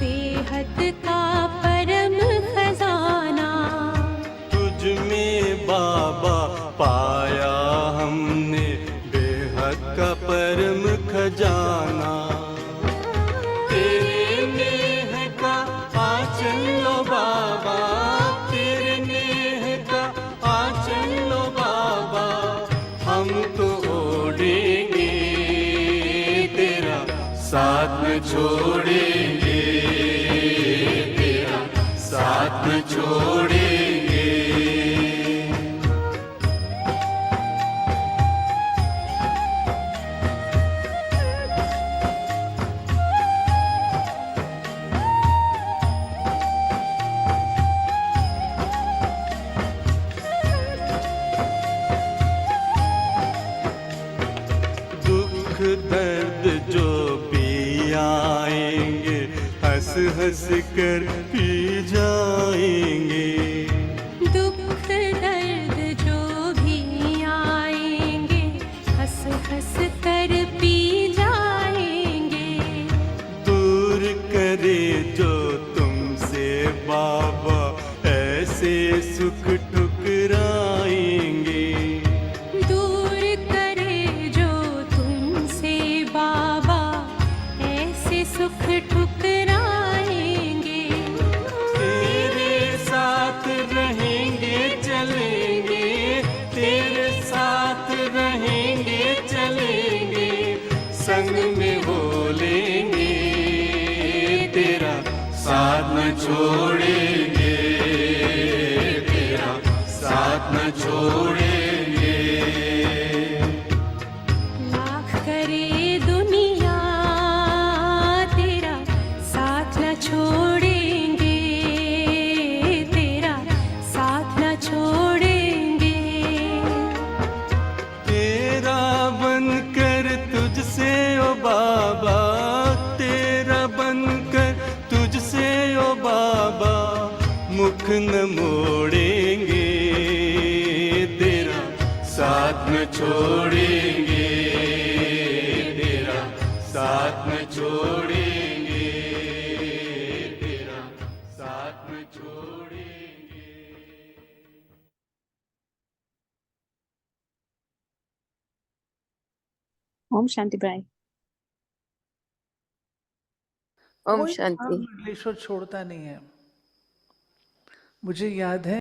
बेहद का परम खजाना। तुझ में बाबा पाया हमने बेहद का परम खजाना। तेरे नेह का आंचल लो बाबा, तेरे नेह का आंचल लो बाबा, हम तो ओढ़ेंगे, तेरा साथ न छोड़ेंगे, तेरा साथ न छोड़ेंगे। दुख दर्द जो भी आएंगे, हंस हंस कर पी जाएंगे। दुख दर्द जो भी आएंगे, हंस हंस कर पी जाएंगे। दूर करे जो तुमसे बाबा ऐसे सुख ठुकराएंगे। दूर करे जो तुमसे बाबा ऐसे सुख ठुकराएंगे। तेरे साथ रहेंगे चलेंगे, तेरे साथ रहेंगे चलेंगे, संग में हो लेंगे, तेरा साथ न छोड़ेंगे, तेरा साथ न छोड़ेंगे। लाख करे दुनिया तेरा साथ न छोड़ेंगे, तेरा साथ न छोड़ेंगे। तेरा बनकर तुझसे ओ बाबा, तेरा बनकर तुझसे ओ बाबा मुख न मोड़ेंगे, तेरा साथ न छोड़ेंगे, तेरा साथ न छोड़ेंगे, तेरा साथ न छोड़ेंगे। ओम शांति भाई। ओम कोई शांति। काम ईश्वर छोड़ता नहीं है। मुझे याद है